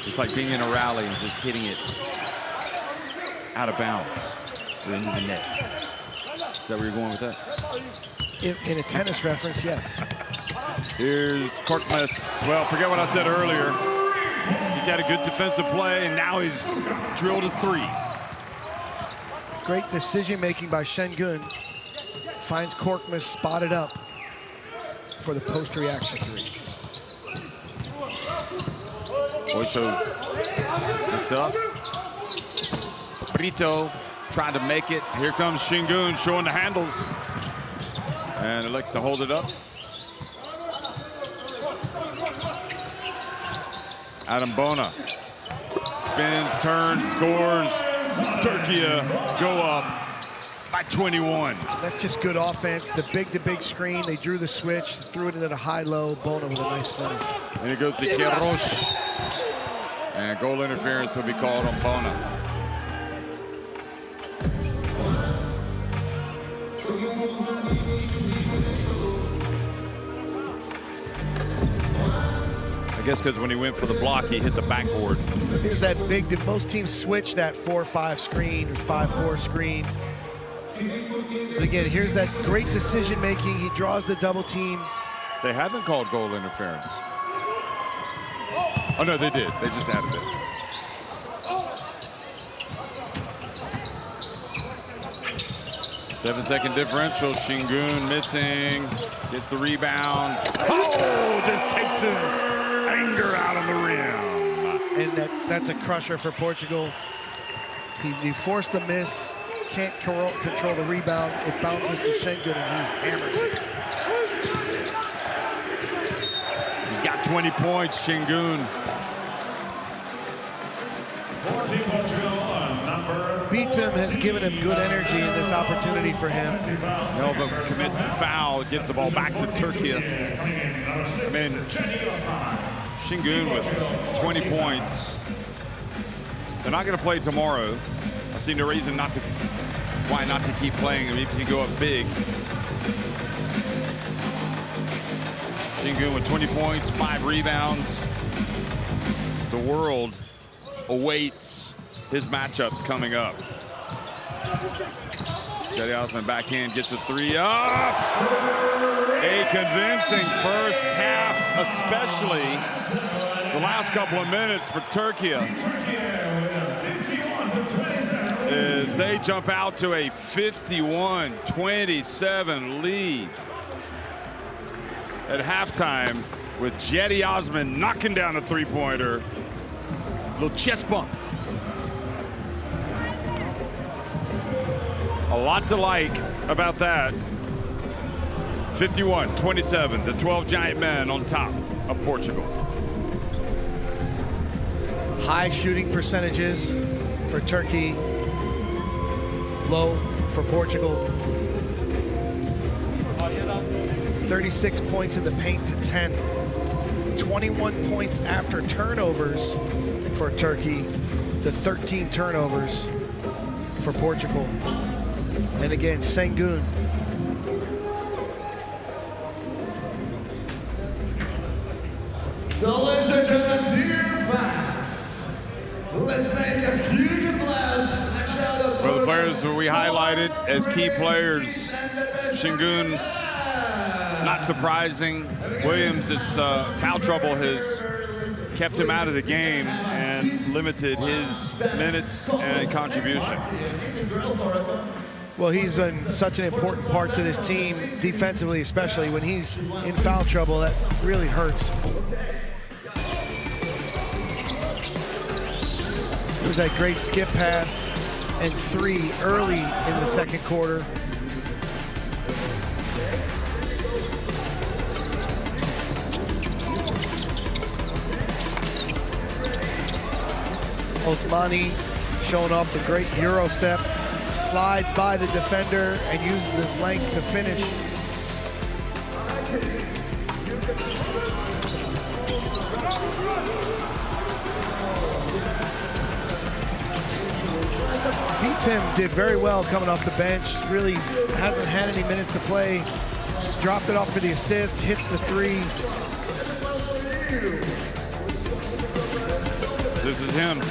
It's like being in a rally and just hitting it out of bounds or into the net. Is that where you're going with that? In a tennis reference, yes. Here's Korkmaz. Well, forget what I said earlier. He's had a good defensive play, and now he's drilled a three. Great decision-making by Şengün. Finds Korkmaz spotted up for the post-reaction three. Voitso gets up. Brito tried to make it. Here comes Şengün showing the handles. And elects to hold it up. Adam Bona spins, turns, scores. Türkiye go up by 21. That's just good offense. The big screen. They drew the switch, threw it into the high-low. Bona with a nice finish. And it goes to Queiroz. And goal interference will be called on Bona. I guess because when he went for the block, he hit the backboard. Here's that big, most teams switch that 4-5 screen or 5-4 screen. But again, here's that great decision making. He draws the double team. They haven't called goal interference. Oh no, they did. They just added it. Seven-second differential. Şengün missing. Gets the rebound. Oh, just takes his anger out on the rim. And that's a crusher for Portugal. He forced the miss. Can't control the rebound. It bounces to Şengün and he hammers it. He's got 20 points, Şengün. Beatum has given him good energy in this opportunity for him. Melvin commits the foul, gets the ball back to Türkiye. I mean, Şengün with 20 points. They're not going to play tomorrow. I see no reason why not to keep playing him if you go up big. Şengün with 20 points, 5 rebounds. The world awaits his matchups coming up. Cedi Osman backhand gets the 3 up. A convincing first half, especially the last couple of minutes for Türkiye, as they jump out to a 51-27 lead at halftime with Cedi Osman knocking down a three-pointer. Little chest bump. A lot to like about that. 51-27, the 12 giant men on top of Portugal. High shooting percentages for Turkey, low for Portugal. 36 points in the paint to 10. 21 points after turnovers for Turkey, the 13 turnovers for Portugal. And again, Şengün. So, ladies and gentlemen, dear fans, let's make a huge blast and shout out For the players who we highlighted as key players, Şengün, not surprising. Williams' foul trouble has kept him out of the game and limited his minutes and contribution. Well, he's been such an important part to this team, defensively especially. When he's in foul trouble, that really hurts. There's that great skip pass and 3 early in the second quarter. Osmani showing off the great Euro step. Slides by the defender and uses his length to finish. Beatum did very well coming off the bench. Really hasn't had any minutes to play. Dropped it off for the assist, hits the 3. This is him.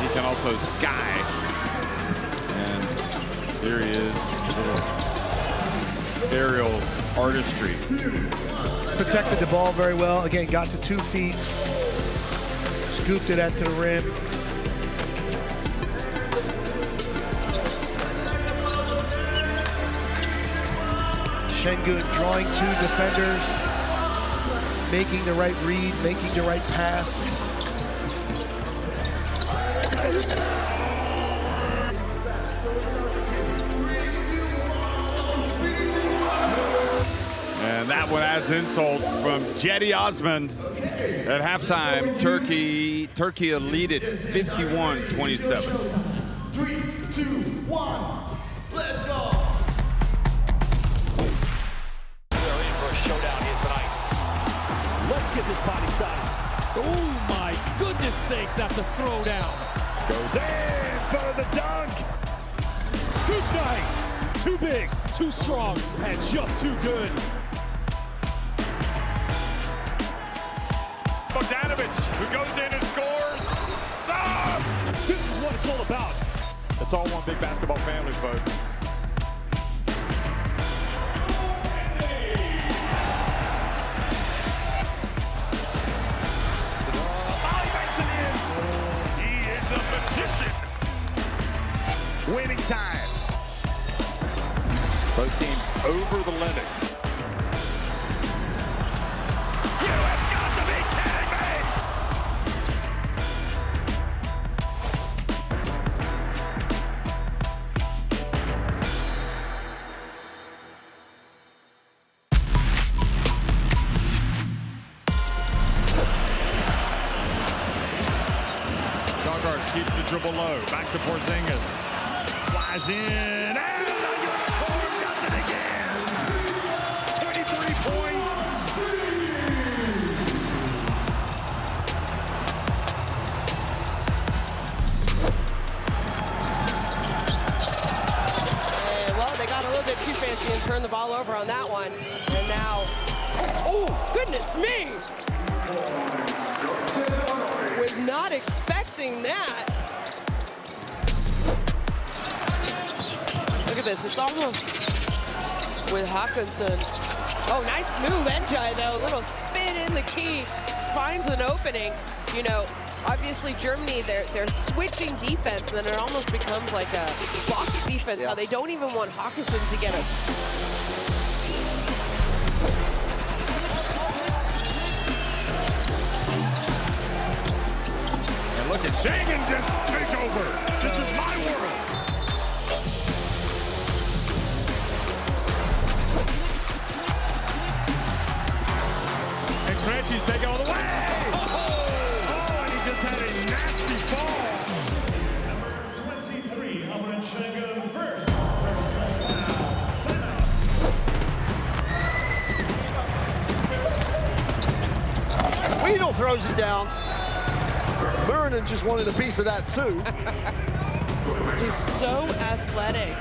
He can also sky. And here he is. Aerial artistry. Protected the ball very well. Again, got to 2 feet. Scooped it out to the rim. Şengün drawing 2 defenders. making the right read, making the right pass. And that one adds insult from Jetty Osmond. At halftime, Turkey lead it 51-27. 3, 2, 1, let's go! They're in for a showdown here tonight. Let's get this body started. Oh my goodness sakes, that's a throwdown. Goes in for the dunk. Good night. Too big, too strong, and just too good. Bogdanovic, who goes in and scores. Ah! This is what it's all about. It's all one big basketball family, folks. He is a magician. Winning time. Both teams over the limit. Keeps the dribble low. Back to Porzingis. Flies in. And the unicorn does it again. 23 points. Well, they got a little bit too fancy and turned the ball over on that one. And now, oh, goodness me. Was not expecting that. Look at this, it's almost with Hawkinson. Oh, nice move, Enjai though, little spin in the key, finds an opening. You know, obviously Germany, they're switching defense, and then it almost becomes like a box defense, how they don't even want Hawkinson to get a Look at Jagan just take over. This is my world. And Krejci's taking all the way. Oh, and he just had a nasty fall. Number 23, Alvin Schengen first. Weedle throws it down. Murinen just wanted a piece of that too. He's so athletic.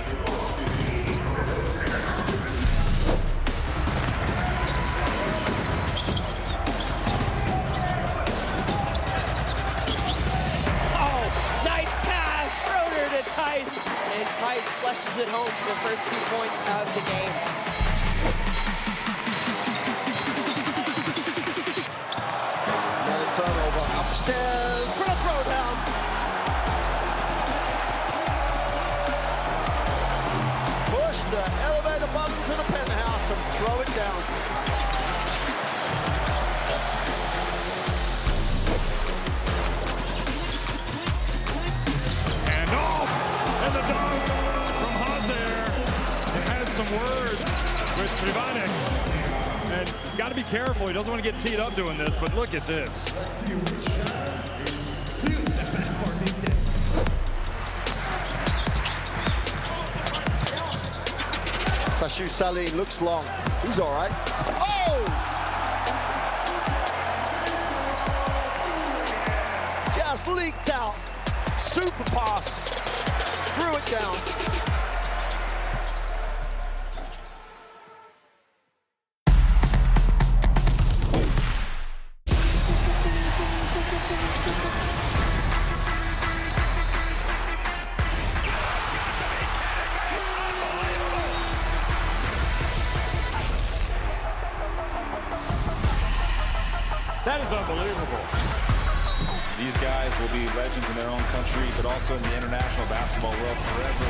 Oh, nice pass, Schroeder to Tice. And Tice flushes it home for the first 2 points of the game. Another turnover upstairs for a throwdown. Push the elevator button to the penthouse and throw it down. And off! And the dunk from Hazer. It has some words with Krivanek. And he's got to be careful. He doesn't want to get teed up doing this, but look at this. Sashu Salim looks long. He's all right. Oh! Just leaked out. Super pass. Threw it down. That is unbelievable. These guys will be legends in their own country, but also in the international basketball world forever.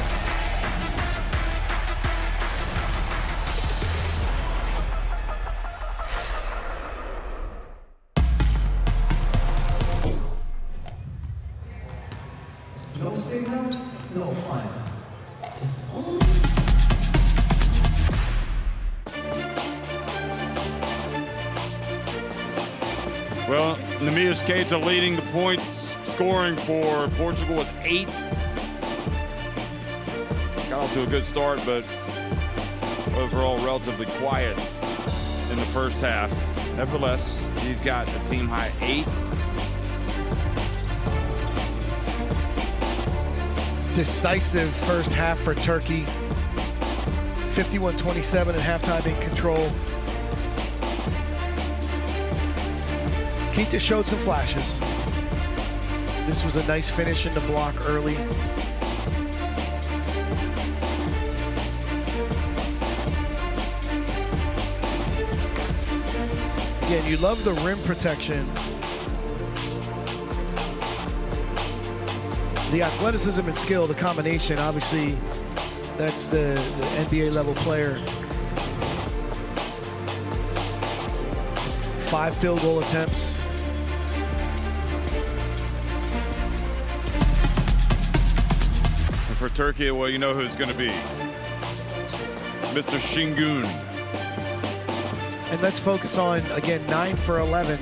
Well, Nehemias Keita leading the points scoring for Portugal with 8. Got off to a good start, but overall relatively quiet in the first half. Nevertheless, he's got a team high 8. Decisive first half for Turkey. 51-27 at halftime in control. Keita showed some flashes. This was a nice finish in the block early. Again, you love the rim protection. The athleticism and skill, the combination, obviously, that's the NBA level player. 5 field goal attempts. And for Turkey, well, you know who it's going to be. Mr. Şengün. And let's focus on, again, 9 for 11.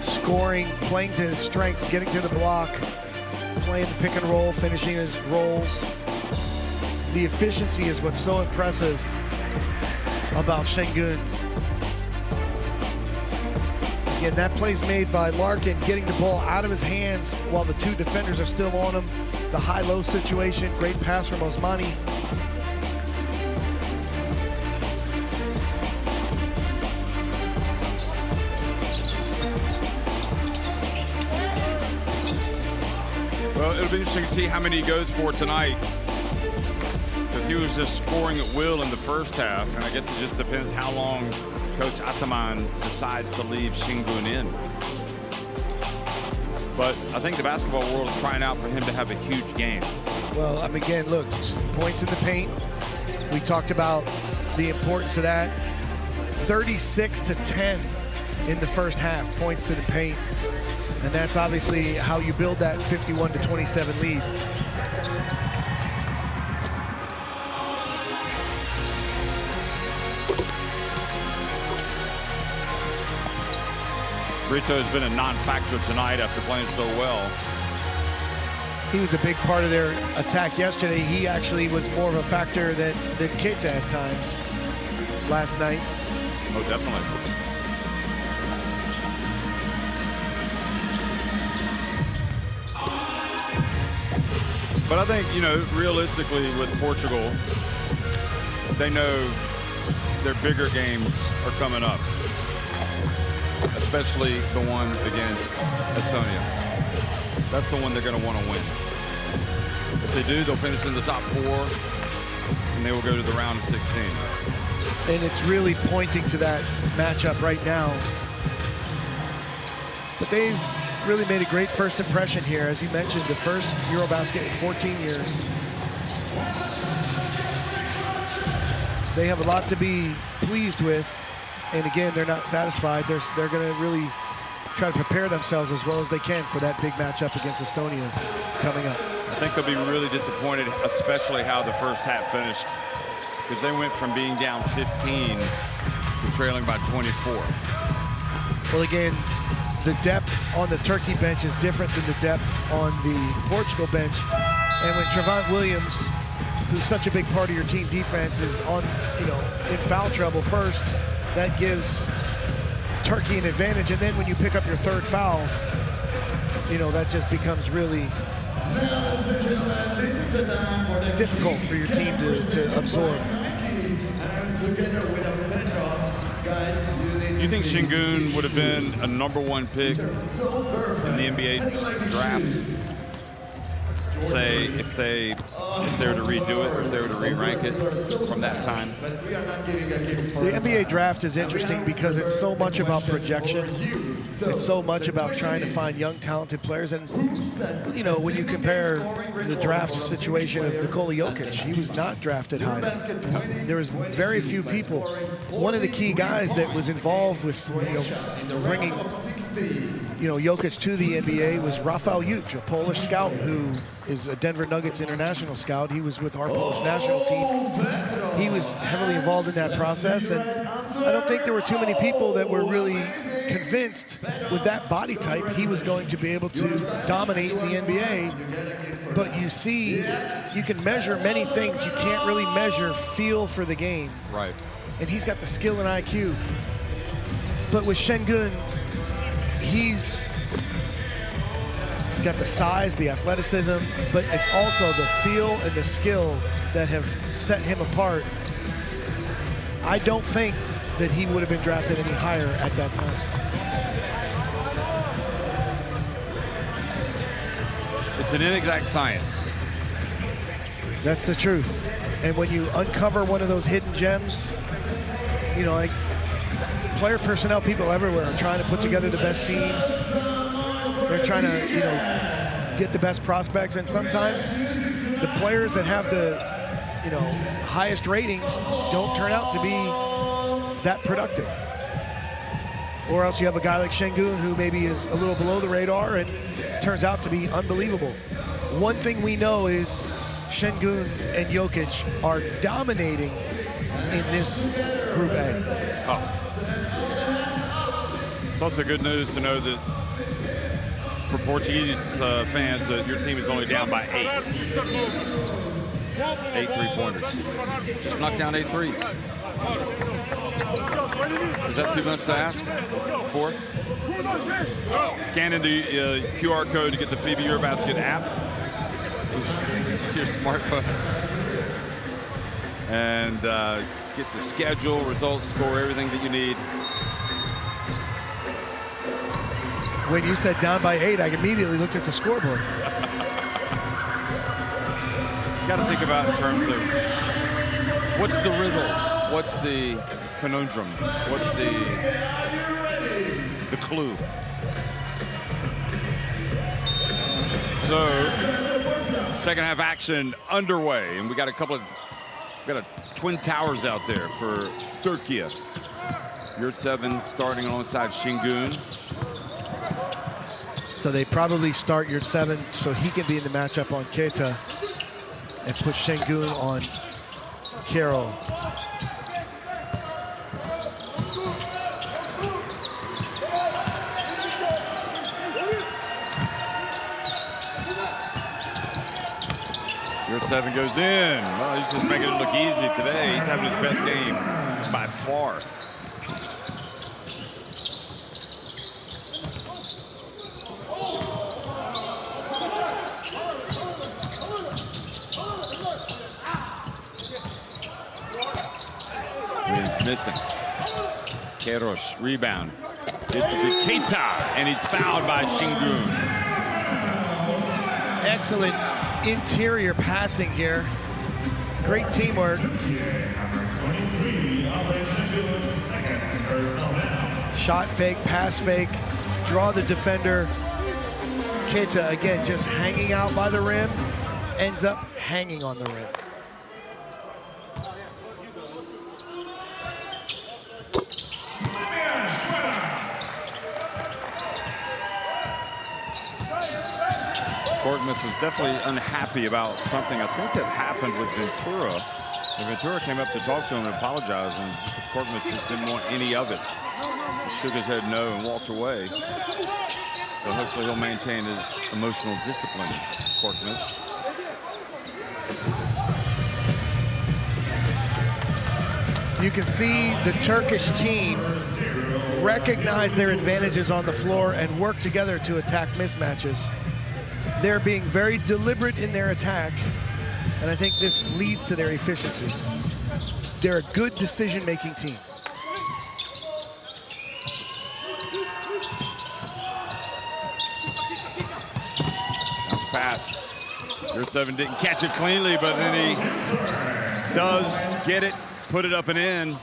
Scoring, playing to his strengths, getting to the block, playing the pick and roll, finishing his rolls. The efficiency is what's so impressive about Şengün. Again, that play's made by Larkin, getting the ball out of his hands while the 2 defenders are still on him. The high-low situation, great pass from Osmani. Well, it'll be interesting to see how many he goes for tonight, because he was just scoring at will in the first half, and I guess it just depends how long Coach Ataman decides to leave Şengün in. But I think the basketball world is crying out for him to have a huge game. Well, I mean, again, look, points in the paint. We talked about the importance of that. 36-10 in the first half, points to the paint. And that's obviously how you build that 51-27 lead. Brito has been a non-factor tonight after playing so well. He was a big part of their attack yesterday. He actually was more of a factor than Keita at times last night. Oh, definitely. But I think, you know, realistically with Portugal, they know their bigger games are coming up, especially the one against Estonia. That's the one they're going to want to win. If they do, they'll finish in the top 4, and they will go to the round of 16. And it's really pointing to that matchup right now. But they've really made a great first impression here. As you mentioned, the first EuroBasket in 14 years. They have a lot to be pleased with. And again, they're not satisfied. They're going to really try to prepare themselves as well as they can for that big matchup against Estonia coming up. I think they'll be really disappointed, especially how the first half finished, because they went from being down 15 to trailing by 24. Well, again, the depth on the Turkey bench is different than the depth on the Portugal bench. And when Trevon Williams, who's such a big part of your team defense, is on, in foul trouble first, that gives Turkey an advantage. And then when you pick up your third foul, that just becomes really difficult for your team to absorb. Do you think Şengün would have been a #1 pick in the NBA draft? Say if they were to redo it, or if they were to re-rank it from that time? The NBA draft is interesting because it's so much about projection. It's so much about trying to find young, talented players. And, when you compare the draft situation of Nikola Jokic, he was not drafted high. There was very few people. One of the key guys that was involved with, bringing Jokic to the NBA was Rafael Juch, a Polish scout who is a Denver Nuggets international scout. He was with our Polish national team. He was heavily involved in that process, and I don't think there were too many people that were really convinced with that body type he was going to be able to dominate in the NBA. But you see, you can measure many things. You can't really measure feel for the game. Right. And he's got the skill and IQ. But with Şengün, he's got the size, the athleticism, but it's also the feel and the skill that have set him apart. I don't think that he would have been drafted any higher at that time. It's an inexact science. That's the truth. And when you uncover one of those hidden gems, like player personnel people everywhere are trying to put together the best teams. They're trying to, get the best prospects, and sometimes the players that have the, highest ratings don't turn out to be that productive. Or else you have a guy like Şengün who maybe is a little below the radar and turns out to be unbelievable. One thing we know is Şengün and Jokic are dominating in this Group A. Oh. It's also good news to know that for Portuguese fans that your team is only down by 8. 8 3-pointers. Just knocked down 8 threes. Is that too much to ask for? Scanning the QR code to get the FIBA EuroBasket app. Your smartphone. And get the schedule, results, score, everything that you need. When you said down by 8, I immediately looked at the scoreboard. You got to think about in terms of what's the riddle, what's the conundrum, what's the clue. So, second half action underway, and we got a twin towers out there for Türkiye. Yurt7 starting alongside Şengün. So they probably start Yurt7 so he can be in the matchup on Keita and put Şengün on Carroll. Yurt7 goes in. Well, he's just making it look easy today. He's having his best game by far. Missing. Keros, rebound. This is a Keita, and he's fouled by Şengün. Excellent interior passing here. Great teamwork. Shot fake, pass fake, draw the defender. Keita, again, just hanging out by the rim, ends up hanging on the rim. Korkmaz was definitely unhappy about something I think that happened with Ventura. And Ventura came up to talk to him and apologize, and Korkmaz just didn't want any of it. He shook his head no and walked away. So hopefully he'll maintain his emotional discipline, Korkmaz. You can see the Turkish team recognize their advantages on the floor and work together to attack mismatches. They're being very deliberate in their attack, and I think this leads to their efficiency. They're a good decision-making team. Nice pass. Yurt7 didn't catch it cleanly, but then he does get it, put it up and in.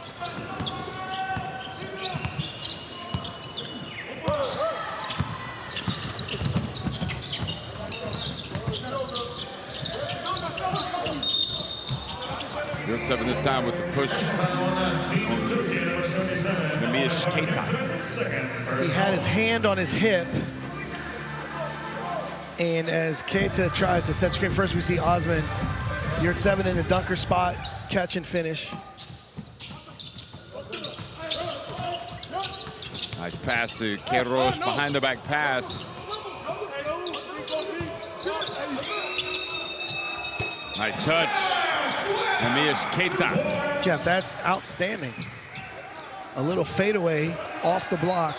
Yurt7 this time with the push. Keita. He had his hand on his hip And as Keita tries to set screen, first we see Osman. You're at 7 in the dunker spot, catch and finish. Nice pass to Queiroz, behind the back pass. Nice touch. Namish Keita. Jeff, that's outstanding. A little fadeaway off the block.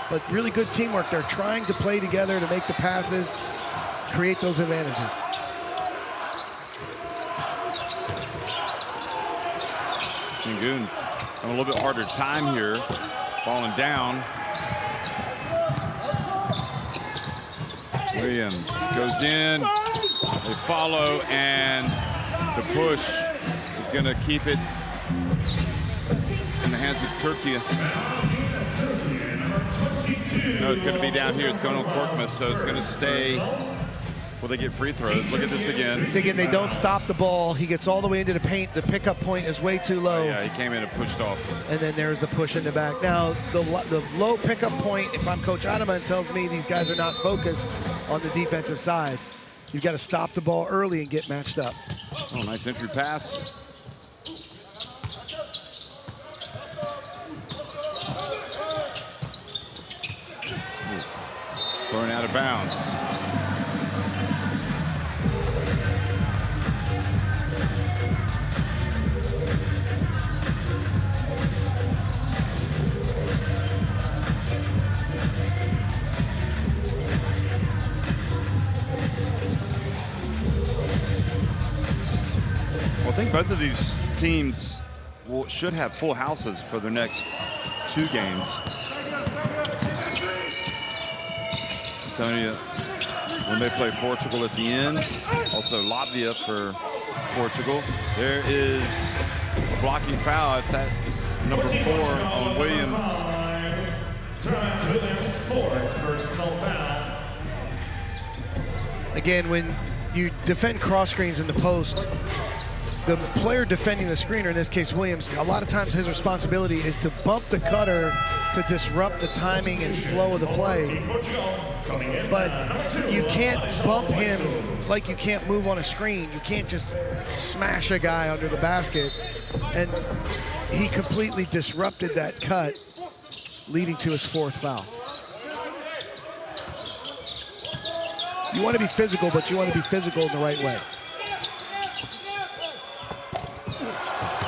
But really good teamwork. They're trying to play together to make the passes, create those advantages. Shingun's having a little bit harder time here, falling down. Williams goes in, they follow, and the push is going to keep it in the hands of Turkey. No, it's going to be down here. It's going on Korkmaz, so it's going to stay. Will they get free throws? Look at this again. Again, they don't stop the ball. He gets all the way into the paint. The pickup point is way too low. Yeah, he came in and pushed off. And then there's the push in the back. Now, the low pickup point, if I'm Coach Ademan, tells me these guys are not focused on the defensive side. You've got to stop the ball early and get matched up. Oh, nice entry pass. Thrown out of bounds. Well, I think both of these teams should have full houses for their next 2 games. Estonia, when they play Portugal at the end. Also Latvia for Portugal. There is a blocking foul. If that's number 4 on Williams. Again, when you defend cross screens in the post, the player defending the screener, in this case Williams, a lot of times his responsibility is to bump the cutter to disrupt the timing and flow of the play. But you can't bump him like you can't move on a screen. You can't just smash a guy under the basket. And he completely disrupted that cut, leading to his 4th foul. You want to be physical, but you want to be physical in the right way.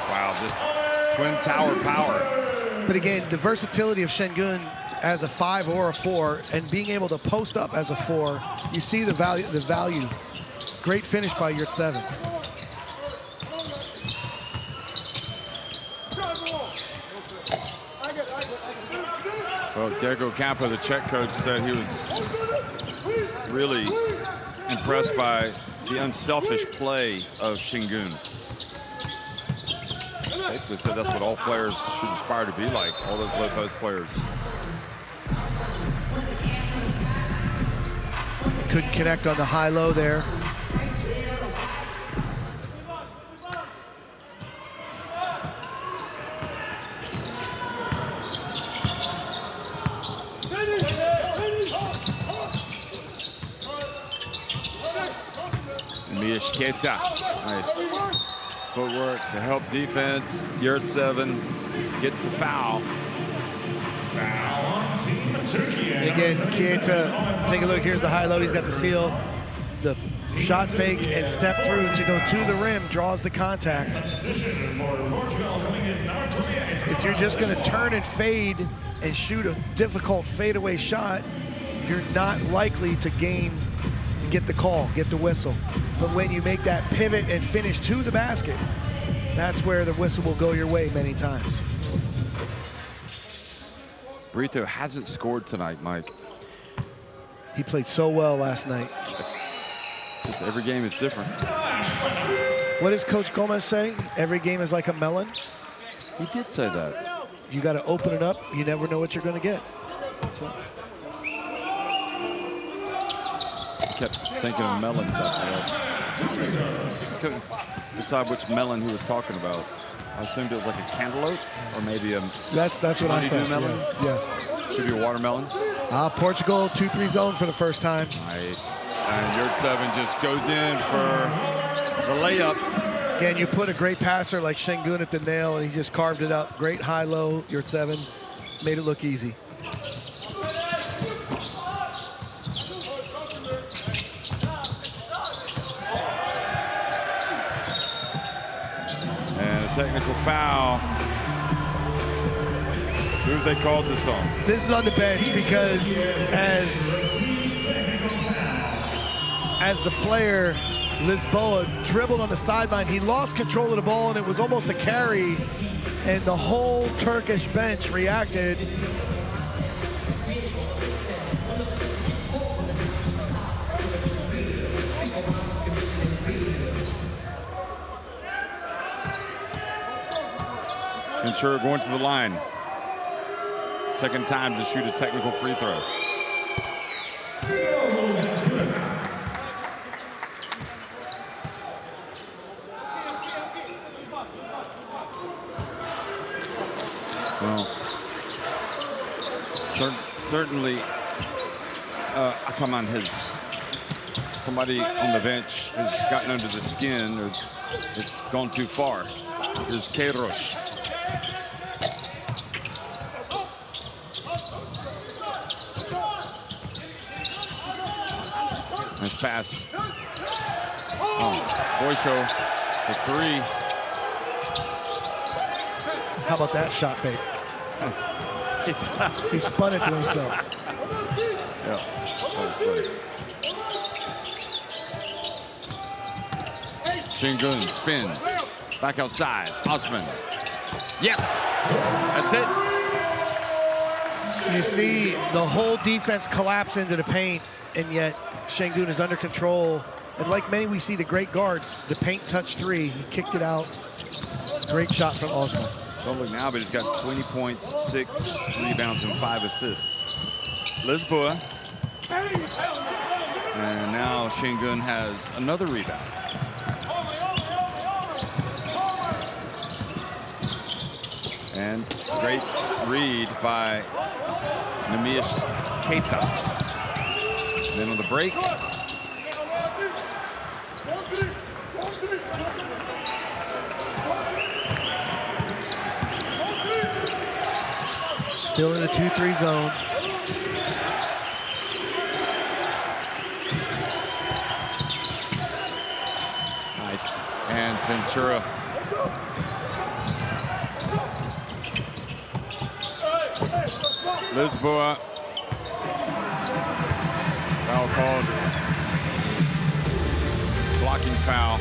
Wow, just twin tower power. But again, the versatility of Shingun as a 5 or a 4, and being able to post up as a 4, you see the value. Great finish by Yurtseven. Well, Diego Campo, the Czech coach, said he was really impressed by the unselfish play of Shingun. Basically said that's what all players should aspire to be like, all those low post players. Couldn't connect on the high-low there. Namish Keita, nice footwork to help defense. Yurtseven gets the foul. And again, Keita, take a look. Here's the high-low. He's got the seal. The shot fake and step through to go to the rim, draws the contact. If you're just going to turn and fade and shoot a difficult fadeaway shot, you're not likely to get the call, get the whistle. But when you make that pivot and finish to the basket, that's where the whistle will go your way many times. Brito hasn't scored tonight, Mike. He played so well last night. It's just every game is different. What does Coach Gomez say? Every game is like a melon? He did say that. You got to open it up. You never know what you're going to get. That's it. Kept thinking of melons out there. Couldn't decide which melon he was talking about. I assumed it was like a cantaloupe or maybe a That's what I thought. melon. Yes. Could be a watermelon. Portugal 2-3 zone for the first time. Nice. And Yurt 7 just goes in for the layup. Again, you put a great passer like Şengün at the nail, and he just carved it up. Great high-low, Yurt 7. Made it look easy. And a technical foul. Who have they called this on? This is on the bench because as the player, Lisboa, dribbled on the sideline, he lost control of the ball, and it was almost a carry, and the whole Turkish bench reacted. Ventura going to the line. Second time to shoot a technical free throw. Well, certainly, come on, somebody on the bench has gotten under the skin or it's gone too far. There's Queiroz. Nice pass. Boyshow for three. How about that shot fake? He spun it to himself. Yeah, that was funny. Şengün spins. Back outside. Osman. Yeah. That's it. You see the whole defense collapse into the paint, and yet Şengün is under control. And like many we see the great guards, the paint touch three, he kicked it out. Great shot from Osman. Don't look now, but he's got 20 points, 6 rebounds, and 5 assists. Lisboa. And now Şengün has another rebound. And great read by Nemias Keita. Then on the break. Still in the 2-3 zone. Nice. And Ventura. Lisboa. Foul called. Blocking foul.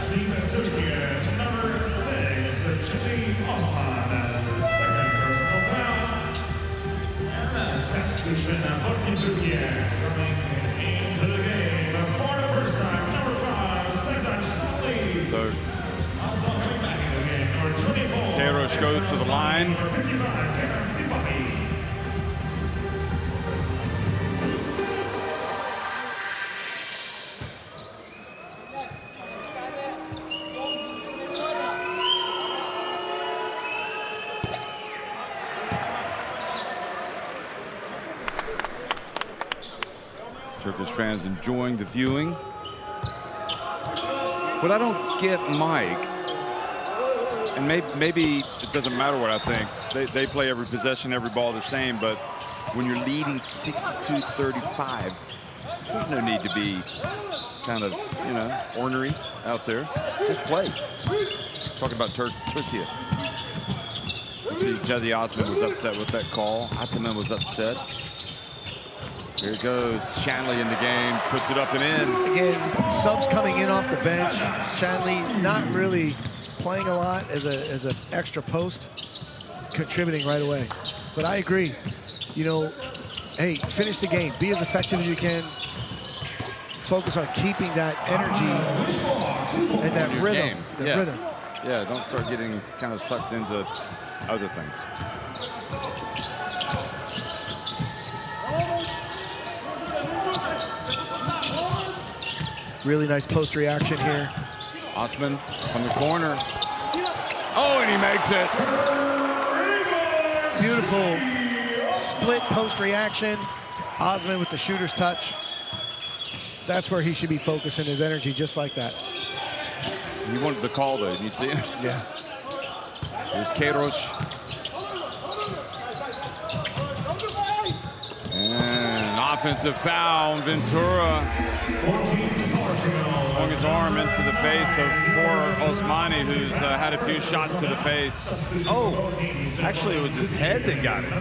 Team of Türkiye, number 6, Cemil Osman. Second personal foul. And substitution for Team Türkiye coming into the game for the first time, number 5, Serdar Salih. So Also coming back in the game, number 24. Queiroz goes to the line. Number 55, Kevin Sipati. Turkish fans enjoying the viewing. What I don't get, Mike, and maybe it doesn't matter what I think. They play every possession, every ball the same, but when you're leading 62-35, there's no need to be kind of, ornery out there. Just play. Talking about Turkey. You see, Cedi Osman was upset with that call. Ataman was upset. Here it goes. Shanley in the game, puts it up and in. Again, subs coming in off the bench. Shanley not really playing a lot as an extra post, contributing right away. But I agree. Hey, finish the game. Be as effective as you can. Focus on keeping that energy and that rhythm. Rhythm. Yeah, don't start getting kind of sucked into other things. Really nice post reaction here. Osman from the corner. Oh, and he makes it. Beautiful split post reaction. Osman with the shooter's touch. That's where he should be focusing his energy, just like that. He wanted the call, though. Did you see it? Yeah. Here's Queiroz. And offensive foul. Ventura swung his arm into the face of poor Osmani, who's had a few shots to the face. Oh, actually, it was his head that got it.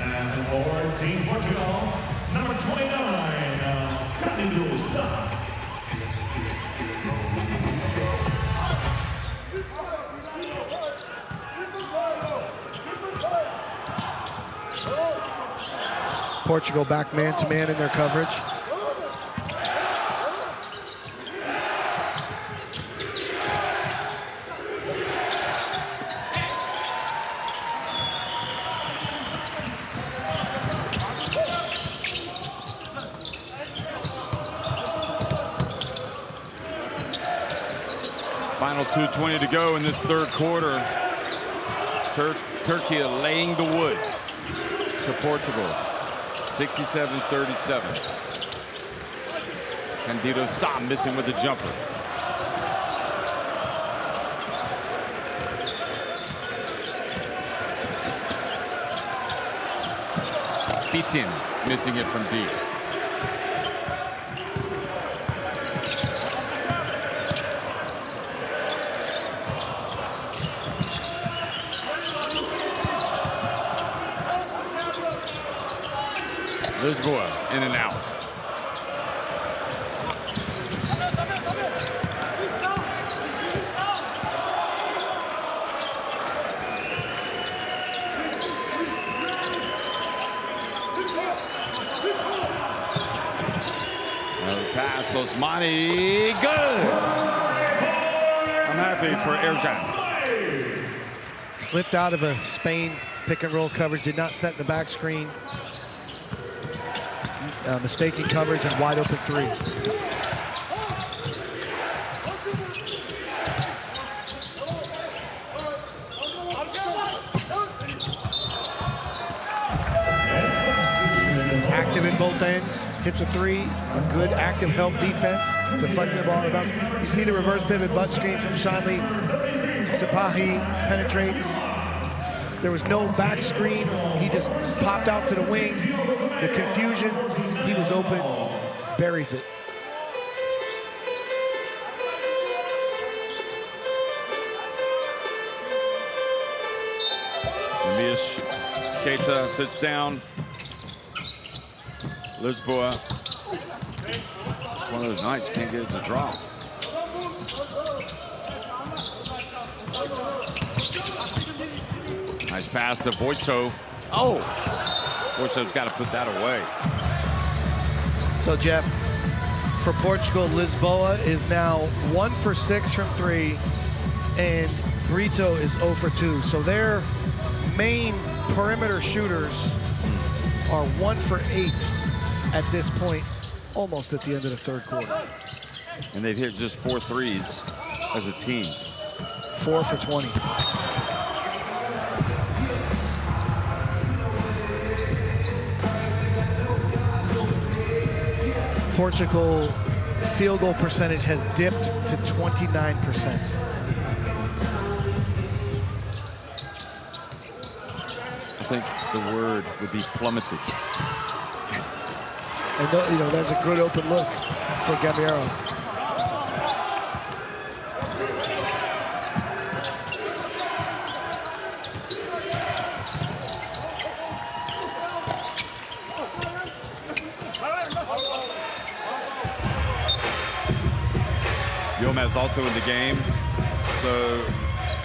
And for Team Portugal, number 29, Carlos. Portugal back man-to-man in their coverage. Final 2:20 to go in this third quarter. Turkey laying the wood to Portugal. 67-37. Candido Sam missing with the jumper. Bitin missing it from deep. Lisboa in and out. Another pass, Osmani, good. I'm happy for Ercan. Slipped out of a Spain pick and roll coverage, did not set the back screen. Mistaken coverage and wide open three. Active in both ends, hits a three. Good active help defense, deflecting the ball out of bounds. You see the reverse pivot butt screen from Shanli. Sipahi penetrates. There was no back screen. He just popped out to the wing. The confusion, he was open, buries it. Mish Keita sits down. Lisboa. It's one of those nights, can't get it to drop. Nice pass to Voico. Oh! Voico's got to put that away. So, Jeff, for Portugal, Lisboa is now 1 for 6 from 3, and Brito is 0 for 2. So their main perimeter shooters are 1 for 8 at this point, almost at the end of the third quarter. And they've hit just 4 threes as a team. 4 for 20. Portugal field goal percentage has dipped to 29%. I think the word would be plummeted. And you know, that's a good open look for Gamero. Gomez also in the game. So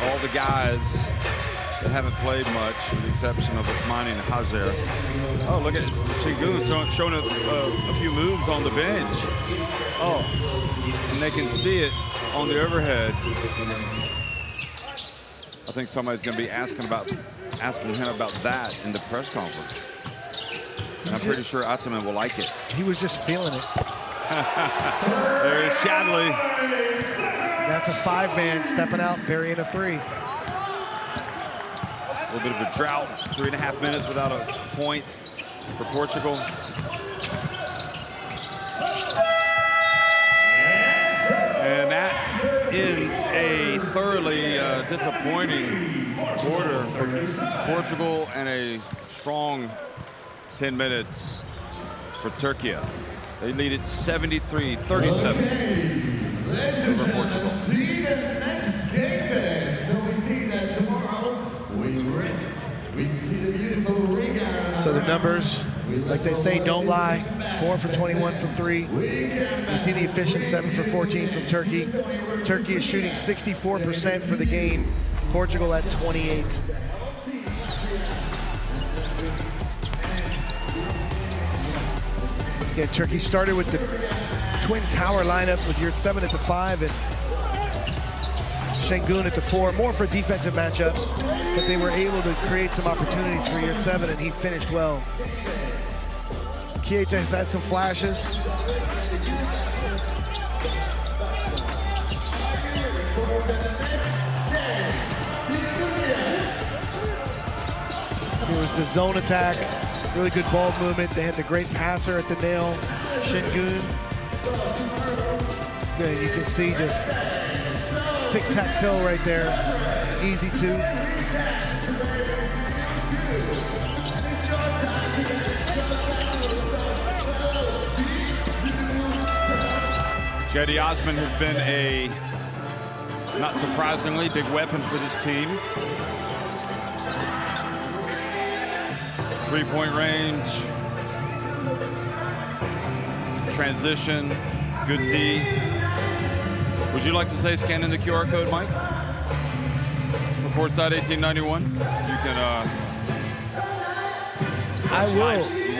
all the guys that haven't played much, with the exception of Osmani and Hazer. Oh, look at Shingun showing a few moves on the bench. Oh, and they can see it on the overhead. I think somebody's going to be asking him about that in the press conference. And I'm pretty sure Ataman will like it. He was just feeling it. There's Shadley. That's a 5-man stepping out, burying a 3. A little bit of a drought, 3.5 minutes without a point for Portugal. And that ends a thoroughly disappointing quarter for Portugal and a strong 10 minutes for Turkey. They lead it 73-37 over Portugal. See the next game day. So we see that tomorrow we rest. We see the beautiful rebound. So the numbers, like they say, don't lie. 4 for 21 from 3. You see the efficient 7 for 14 from Turkey. Turkey is shooting 64% for the game. Portugal at 28. Again, Turkey started with the twin tower lineup with Yurtseven at the 5 and Şengün at the 4, more for defensive matchups, but they were able to create some opportunities for Yurtseven, and he finished well. Keita has had some flashes. It was the zone attack, really good ball movement. They had the great passer at the nail, Şengün. And you can see just tic-tac-toe right there, easy two. Cedi Osman has been a, not surprisingly, big weapon for this team. 3-point range, transition, good D. Would you like to say scan in the QR code, Mike? For courtside 1891, you can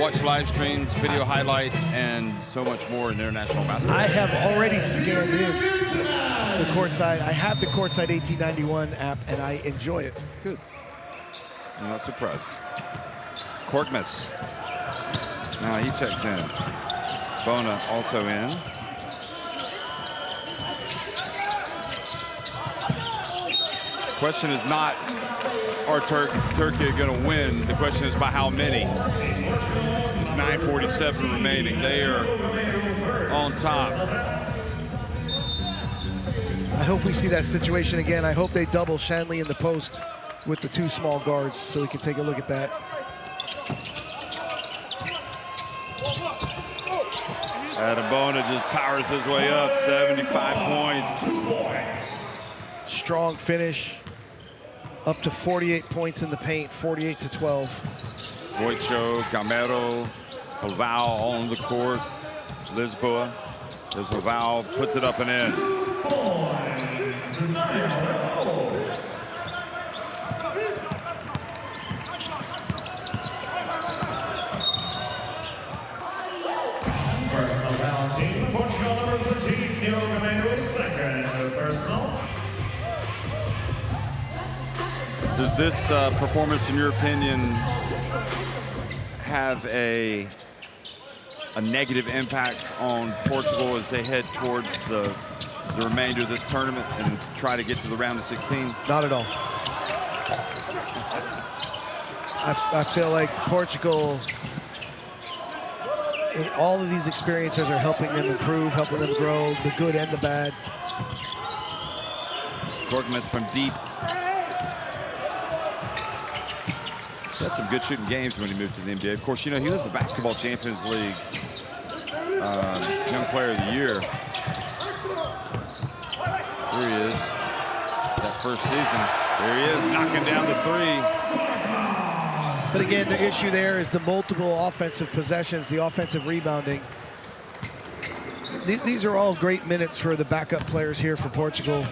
watch live streams, video highlights, and so much more in international basketball. I have already scanned in the courtside. I have the courtside 1891 app, and I enjoy it. Good. I'm not surprised. Korkmaz. Now he checks in. Bona also in. Question is not, are Turkey going to win? The question is by how many? It's 9:47 remaining. They are on top. I hope we see that situation again. I hope they double Shanley in the post with the 2 small guards so we can take a look at that. Adebona just powers his way up, 75 points. Strong finish. Up to 48 points in the paint, 48-12. Voicho, Gamero, Oval on the court. Lisboa. As Oval puts it up and in. Personal penalty. Portugal number 13, Diogo Gamero, second personal. Does this performance, in your opinion, have a negative impact on Portugal as they head towards the remainder of this tournament and try to get to the round of 16? Not at all. I feel like Portugal, all of these experiences are helping them improve, helping them grow, the good and the bad. Korkmaz from deep. He had some good shooting games when he moved to the NBA. Of course, you know, he was the Basketball Champions League Young Player of the Year. Here he is. That first season. There he is, knocking down the 3. But again, the issue there is the multiple offensive possessions, the offensive rebounding. These are all great minutes for the backup players here for Portugal.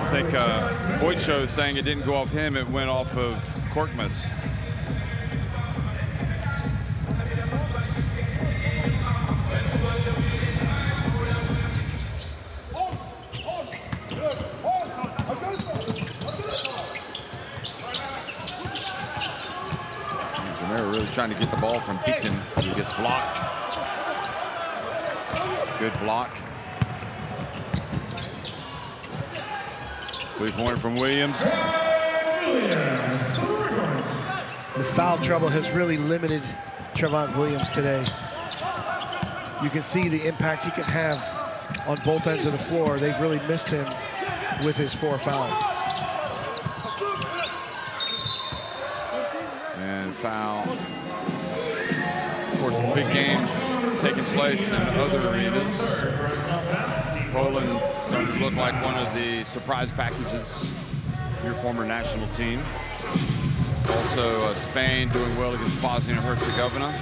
I think Voicho is saying it didn't go off him, it went off of Korkmaz. trying to get the ball from Beaton. He gets blocked. Good block. 3-pointer from Williams. The foul trouble has really limited Trevon Williams today. You can see the impact he can have on both ends of the floor. They've really missed him with his 4 fouls. And foul. Of course, big games taking place in other arenas. Poland starting to look like one of the surprise packages. Your former national team. Also, Spain doing well against Bosnia and Herzegovina.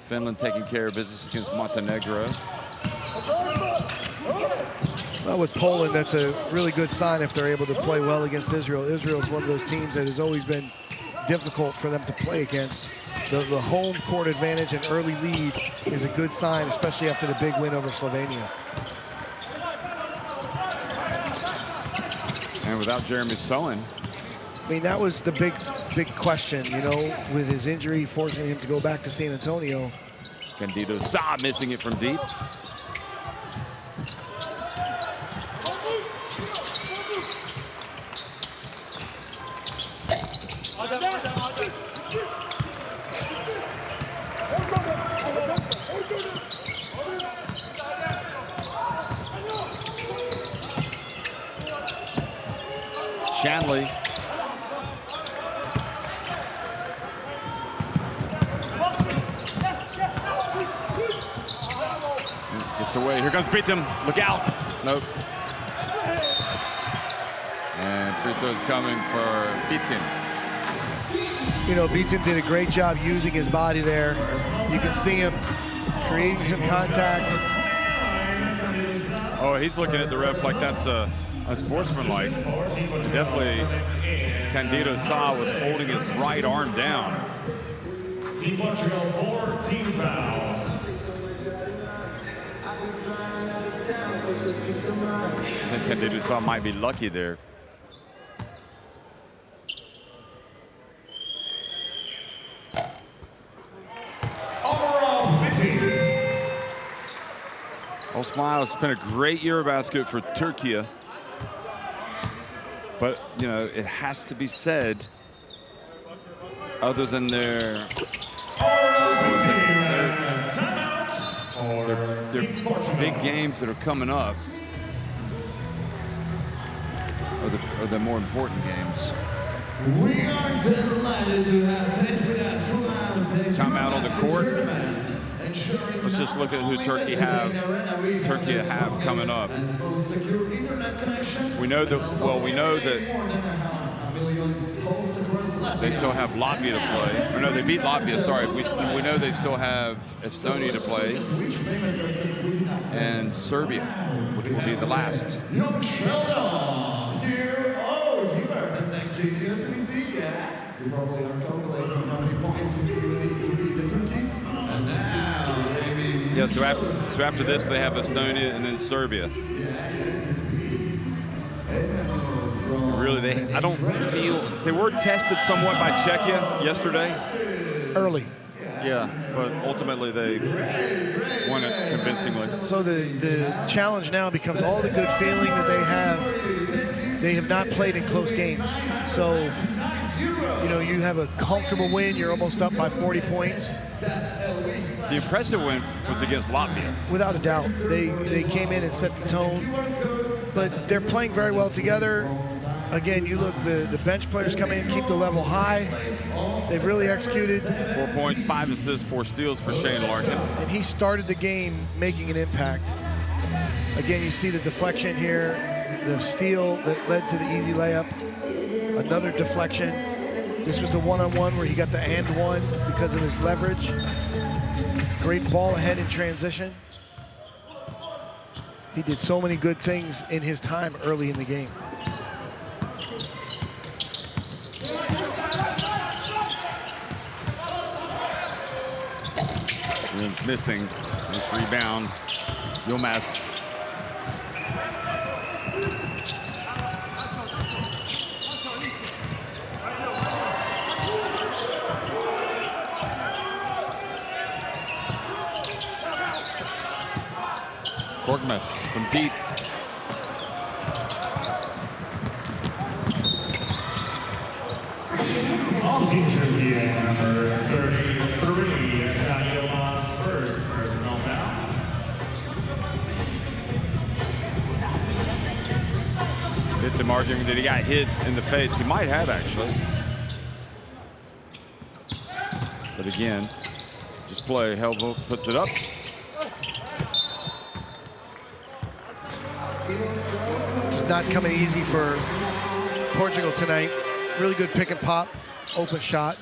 Finland taking care of business against Montenegro. Well, with Poland, that's a really good sign if they're able to play well against Israel. Israel is one of those teams that has always been difficult for them to play against. The home court advantage and early lead is a good sign, especially after the big win over Slovenia. And without Jeremy Sohan. I mean, that was the big question, you know, with his injury forcing him to go back to San Antonio. Candido Sa missing it from deep. Shanley. Gets away. Here comes Beaton. Look out. Nope. And free throws coming for Beaton. You know, Beaton did a great job using his body there. You can see him creating some contact. Oh, he's looking at the ref like that's unsportsmanlike. Definitely, Candido Sa was holding his right arm down. Team Portugal 14 fouls. I think Candido Sa might be lucky there. Osman, it's been a great EuroBasket for Turkey. But, you know, it has to be said, other than their big games that are coming up, are the more important games. We are delighted to have Tate with us throughout. Timeout on the court. Let's just look at who Turkey have coming up. We know that, well, we know that they still have Latvia to play. Or no, they beat Latvia, sorry. We know they still have Estonia to play. And Serbia, which will be the last. You probably are calculating how many points you need to beat the Turkey. And now, maybe. Yeah, so after this, they have Estonia and then Serbia. Really, I don't feel they were tested somewhat by Czechia yesterday. Early. Yeah, but ultimately they won it convincingly. So the challenge now becomes all the good feeling that they have. They have not played in close games. So, you know, you have a comfortable win. You're almost up by 40 points. The impressive win was against Latvia. Without a doubt. They came in and set the tone. But they're playing very well together. Again, you look, the bench players come in, keep the level high. They've really executed. 4 points, 5 assists, 4 steals for Shane Larkin. And he started the game making an impact. Again, you see the deflection here, the steal that led to the easy layup, another deflection. This was the one-on-one where he got the and one because of his leverage. Great ball ahead in transition. He did so many good things in his time early in the game. Williams missing. Nice rebound. Yilmaz. Korkmaz from deep. Team Turkey, number 33, Yilmaz first personal foul. Victim arguing that he got hit in the face. He might have, actually. But again, just play. Helvo puts it up. It's not coming easy for Portugal tonight. Really good pick and pop, open shot.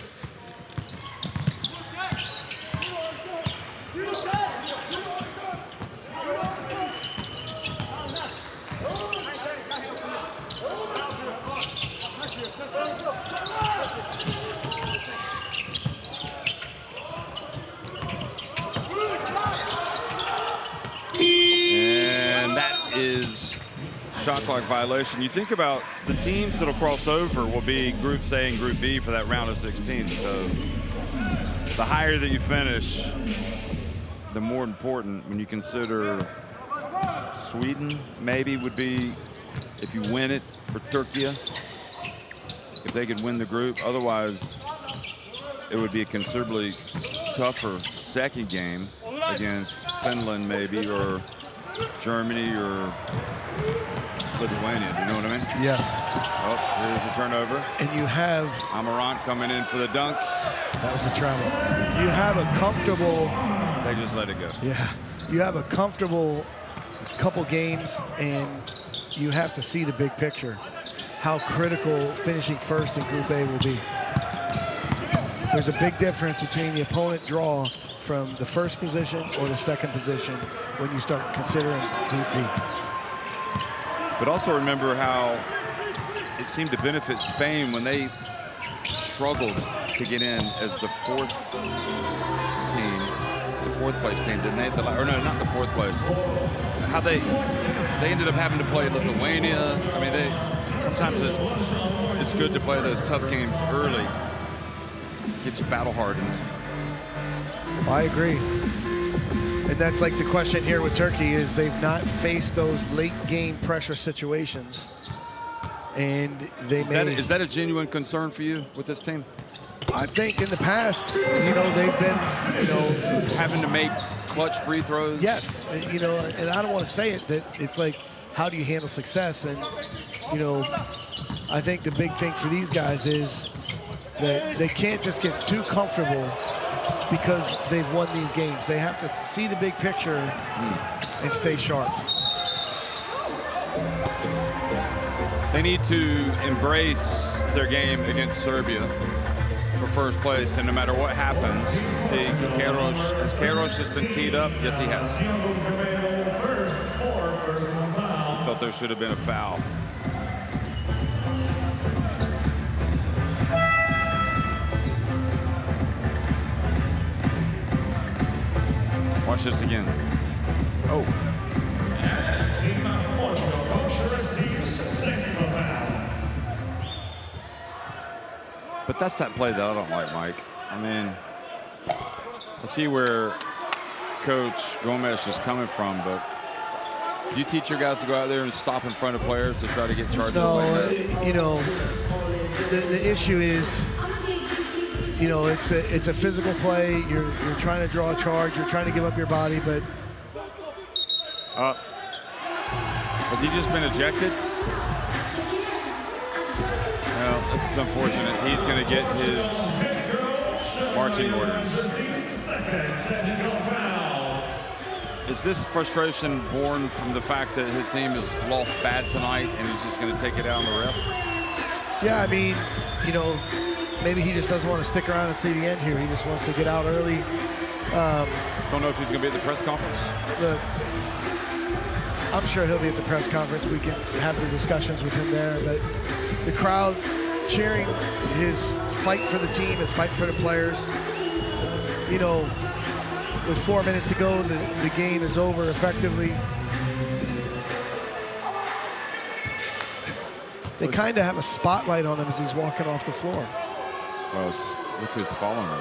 And that is shot clock violation. You think about the teams that'll cross over will be Group A and Group B for that round of 16. So the higher that you finish, the more important when you consider Sweden maybe would be if you win it for Turkey, if they could win the group. Otherwise, it would be a considerably tougher second game against Finland maybe, or Germany, or Lithuania. You know what I mean? Yes. Oh, here's a turnover. And you have Amarant coming in for the dunk. That was a travel. You have a comfortable. They just let it go. Yeah. You have a comfortable couple games, and you have to see the big picture. How critical finishing first in Group A will be. There's a big difference between the opponent draw from the first position or the second position when you start considering Group B. But also remember how it seemed to benefit Spain when they struggled to get in as the fourth team, the fourth place team, didn't they? Or no, not the fourth place. How they ended up having to play Lithuania. I mean, sometimes it's good to play those tough games early. Gets you battle hardened. I agree. And that's like the question here with Turkey is they've not faced those late game pressure situations. And is that a genuine concern for you with this team? I think in the past, they've been, having to make clutch free throws. Yes, and I don't want to say it, that it's like, how do you handle success? And, I think the big thing for these guys is that they can't just get too comfortable because they've won these games. They have to see the big picture and stay sharp. They need to embrace their game against Serbia for first place, and no matter what happens, see, has Queiroz just been teed up? Yes, he has. I thought there should have been a foul. Watch this again. Oh. And Team Portugal coach receives technical foul. But that's that play that I don't like, Mike. I mean, I see where Coach Gomez is coming from, but do you teach your guys to go out there and stop in front of players to try to get charges like that? The issue is, it's a physical play. You're trying to draw a charge. You're trying to give up your body, but has he just been ejected? Well, this is unfortunate. He's going to get his marching orders. Is this frustration born from the fact that his team has lost bad tonight and he's just going to take it out on the ref? Yeah, I mean, maybe he just doesn't want to stick around and see the end here. He just wants to get out early. Don't know if he's going to be at the press conference. I'm sure he'll be at the press conference. We can have the discussions with him there. But the crowd cheering his fight for the team and fight for the players. With 4 minutes to go, the game is over effectively. They kind of have a spotlight on him as he's walking off the floor. Well, look who's following him.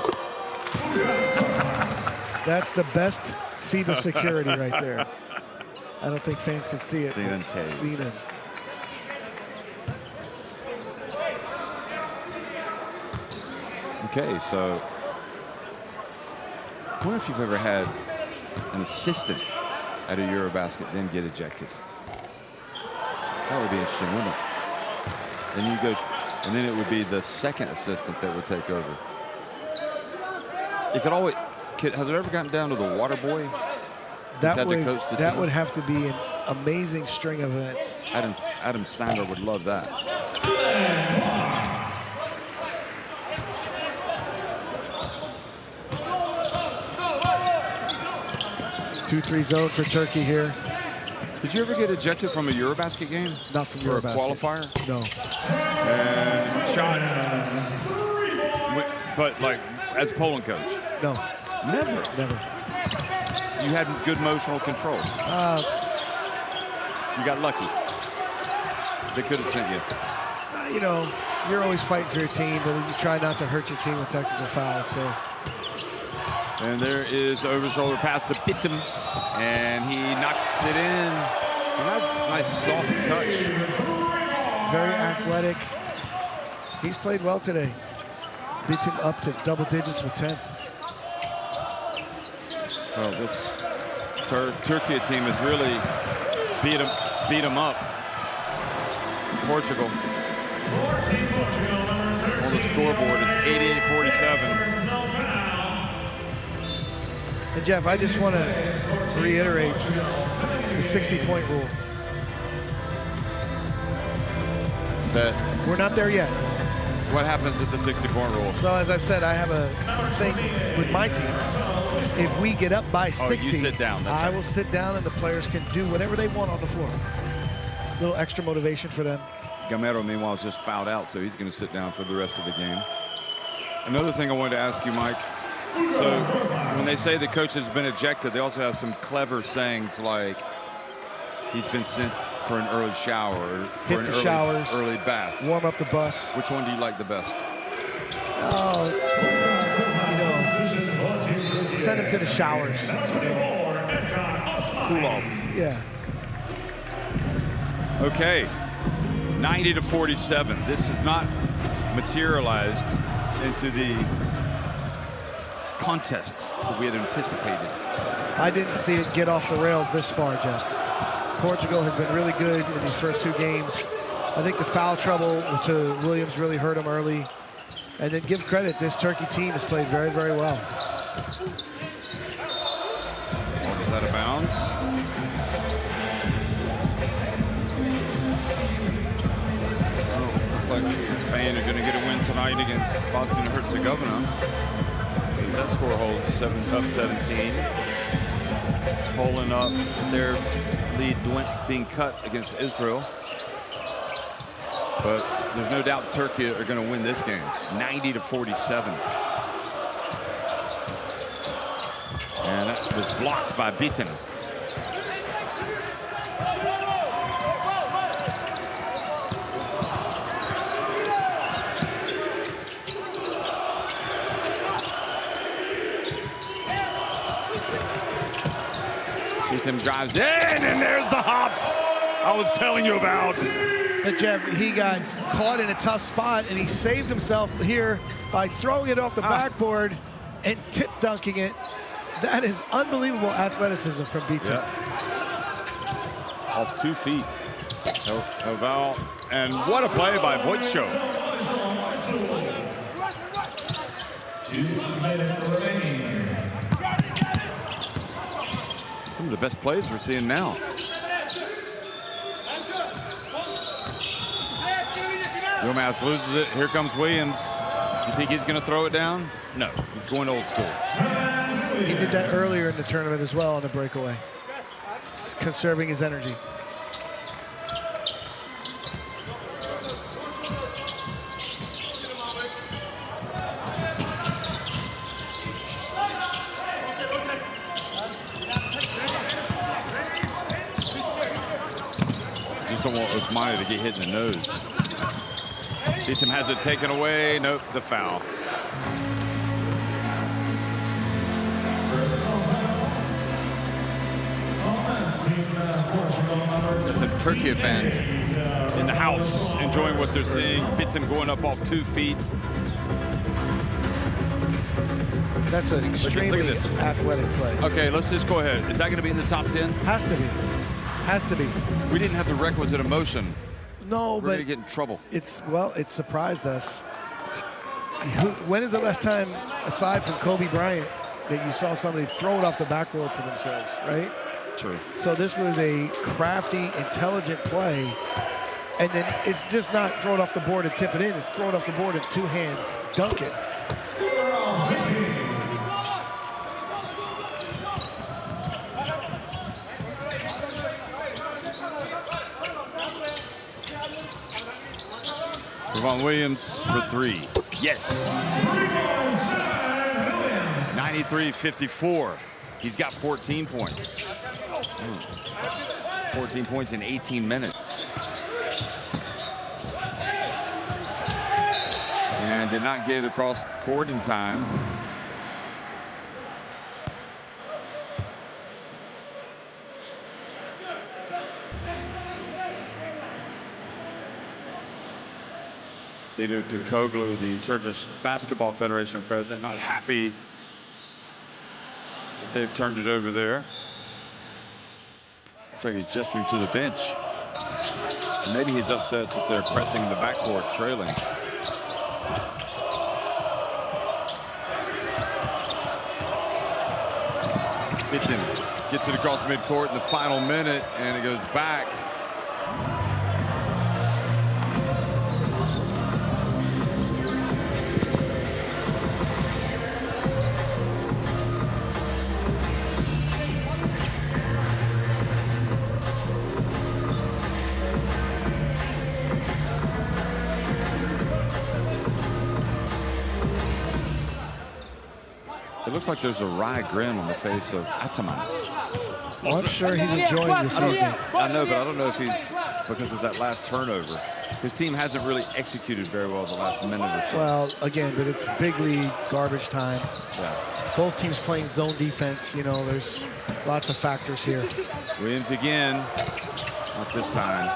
That's the best FIBA security right there. I don't think fans can see it. Sinan Taves. Sinan. Okay, so I wonder if you've ever had an assistant at a EuroBasket then get ejected. That would be interesting, wouldn't it? Then you go, and then it would be the second assistant that would take over. It could always. Has it ever gotten down to the water boy? That would have to be an amazing string of events. Adam Sandler would love that. 2-3 zone for Turkey here. Did you ever get ejected from a EuroBasket game? Not from or EuroBasket. a qualifier? No. And shot. But like as Poland coach? No. Never. Never. You had good emotional control. You got lucky. They could have sent you. You know, you're always fighting for your team, but you try not to hurt your team with technical fouls. So. And there is over-shoulder pass to Bittem, and he knocks it in. Nice soft touch. Very athletic. He's played well today. Bittem up to double digits with 10. Well, this Turkey team has really beat him up. Portugal on the scoreboard is 88-47. And Jeff, I just want to reiterate the 60-point rule. We're not there yet. What happens at the 60-point rule? So as I've said, I have a thing with my teams. If we get up by 60, you sit down. I will sit down and the players can do whatever they want on the floor. A little extra motivation for them. Gamero, meanwhile, is just fouled out, so he's going to sit down for the rest of the game. Another thing I wanted to ask you, Mike. So when they say the coach has been ejected, they also have some clever sayings like he's been sent for an early shower or for an early bath. Warm up the bus. Which one do you like the best? Oh, you know, send him to the showers. Cool off. Yeah. Okay, 90-47. This has not materialized into the contest that we had anticipated. I didn't see it get off the rails this far, Jeff. Portugal has been really good in these first two games. I think the foul trouble to Williams really hurt him early. And then give credit, this Turkey team has played very, very well. Is out of bounds? Looks like Spain are going to get a win tonight against Bosnia and Herzegovina. That score holds 7-17. Poland up, their lead being cut against Israel. But there's no doubt Turkey are going to win this game, 90-47. And that was blocked by Bittem. Bittem drives in, and there's the hops I was telling you about. But Jeff, he got caught in a tough spot, and he saved himself here by throwing it off the backboard and tip dunking it. That is unbelievable athleticism from Bittem. Yeah. Off 2 feet. Oval, and what a play by Voicho. 2 minutes remaining. Some of the best plays we're seeing now. Williams loses it. Here comes Williams. You think he's going to throw it down? No, he's going old school. He did that earlier in the tournament as well on the breakaway. Conserving his energy. Just don't want Osmani to get hit in the nose. Bittem has it taken away. Nope, the foul. Listen, Türkiye fans in the house enjoying what they're seeing. Bitten going up off 2 feet. That's an extremely look at this. athletic play. Okay, let's just go ahead. Is that going to be in the top 10? Has to be. Has to be. We didn't have the requisite emotion. No, We're but going to get in trouble. it surprised us. When is the last time, aside from Kobe Bryant, that you saw somebody throw it off the backboard for themselves, right? True. So this was a crafty, intelligent play. And then it's just not throw it off the board and tip it in. It's throw it off the board and two-hand dunk it. Ravon Williams for 3. Yes. 93-54. He's got 14 points. 14 points in 18 minutes. And did not get it across court in time. Dino Tukoglu, the Turkish Basketball Federation president, not happy that they've turned it over there. Looks like he's gesturing to the bench. Maybe he's upset that they're pressing the backcourt, trailing. Bitten gets it across midcourt in the final minute, and it goes back. It looks like there's a wry grin on the face of Ataman. Well, I'm sure he's enjoying this evening. I know, but I don't know if he's because of that last turnover. His team hasn't really executed very well the last minute or so. Well, again, but it's big league garbage time. Yeah. Both teams playing zone defense. You know, there's lots of factors here. Williams again. Not this time.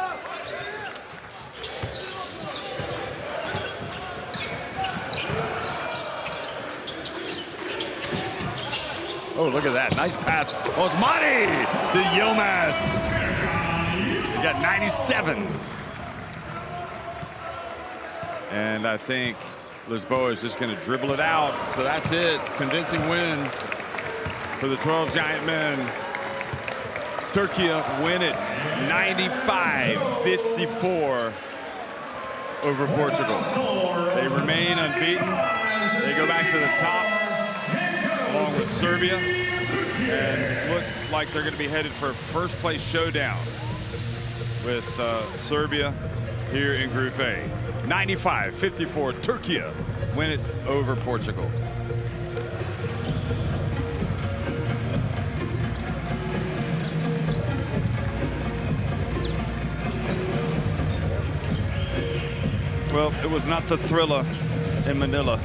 Oh, look at that. Nice pass. Osmani to Yilmaz. He got 97. And I think Lisboa is just going to dribble it out. So that's it. Convincing win for the 12 Giant men. Türkiye win it 95-54 over Portugal. They remain unbeaten. They go back to the top along with Serbia and look like they're going to be headed for a first place showdown with Serbia here in Group A. 95-54, Türkiye win it over Portugal. Well, it was not the Thriller in Manila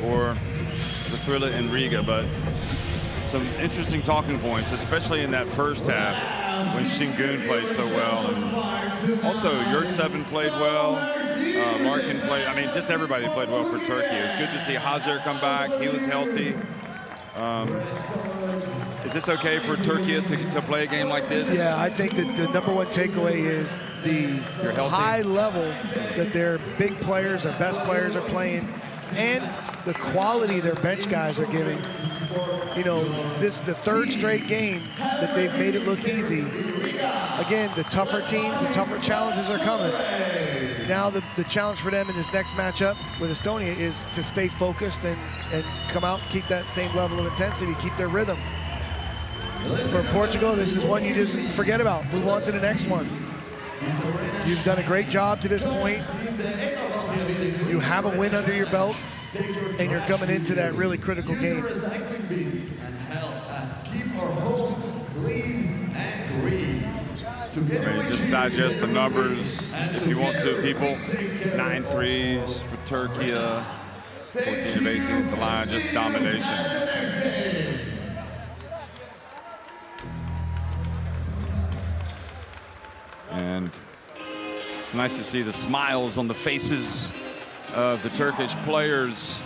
or the Thriller in Riga, but some interesting talking points, especially in that first half when Şengün played so well. And also, Yurtseven played well. Larkin played. I mean, just everybody played well for Turkey. It's good to see Hazar come back. He was healthy. Is this okay for Türkiye to play a game like this? Yeah, I think that the #1 takeaway is the high level that their big players, their best players are playing, and the quality their bench guys are giving. You know, this is the third straight game that they've made it look easy. Again, the tougher teams, the tougher challenges are coming. Now the challenge for them in this next matchup with Estonia is to stay focused and come out and keep that same level of intensity, keep their rhythm. For Portugal, this is one you just forget about. Move on to the next one. You've done a great job to this point. You have a win under your belt, and you're coming into that really critical game. I mean, just digest the numbers if you want to, people. 9 threes for Türkiye, 14 of 18 at the line, just domination. It's nice to see the smiles on the faces of the Turkish players.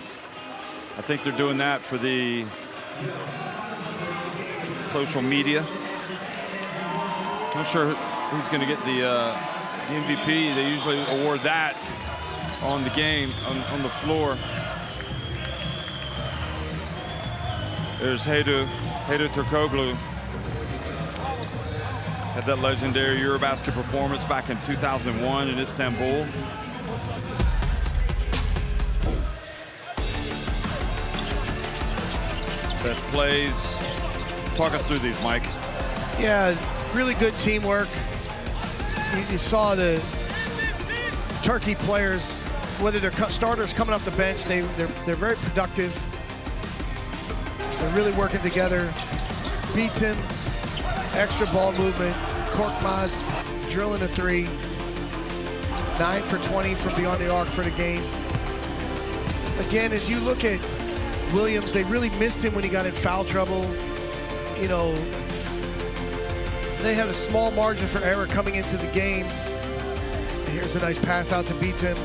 I think they're doing that for the social media. Not sure who's going to get the MVP. They usually award that on the game, on the floor. There's Hedo Turkoglu. Had that legendary EuroBasket performance back in 2001 in Istanbul. Best plays. Talk us through these, Mike. Yeah, really good teamwork. You saw the Turkey players, whether they're starters coming off the bench, they're very productive. They're really working together. Beats him, extra ball movement. Korkmaz drilling a three. 9 for 20 from beyond the arc for the game. Again, as you look at Williams, they really missed him when he got in foul trouble. You know, they had a small margin for error coming into the game. Here's a nice pass out to Beatum.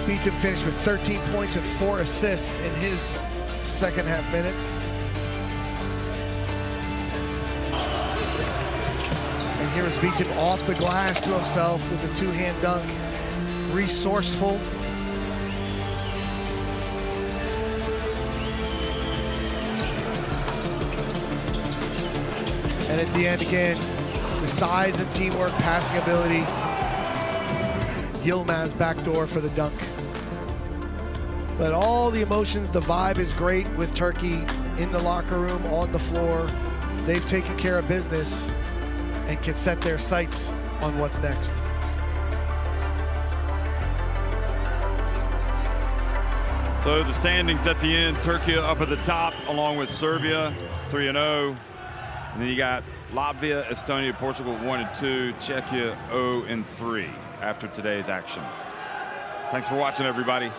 Beatum finished with 13 points and 4 assists in his second half minutes. And here is Beatum off the glass to himself with a two-hand dunk. Resourceful. And at the end again, the size and teamwork, passing ability. Yilmaz backdoor for the dunk. But all the emotions, the vibe is great with Turkey in the locker room, on the floor. They've taken care of business and can set their sights on what's next. So the standings at the end, Turkey up at the top along with Serbia, 3-0. And then you got Latvia, Estonia, Portugal 1-2, Czechia 0-3 after today's action. Thanks for watching, everybody.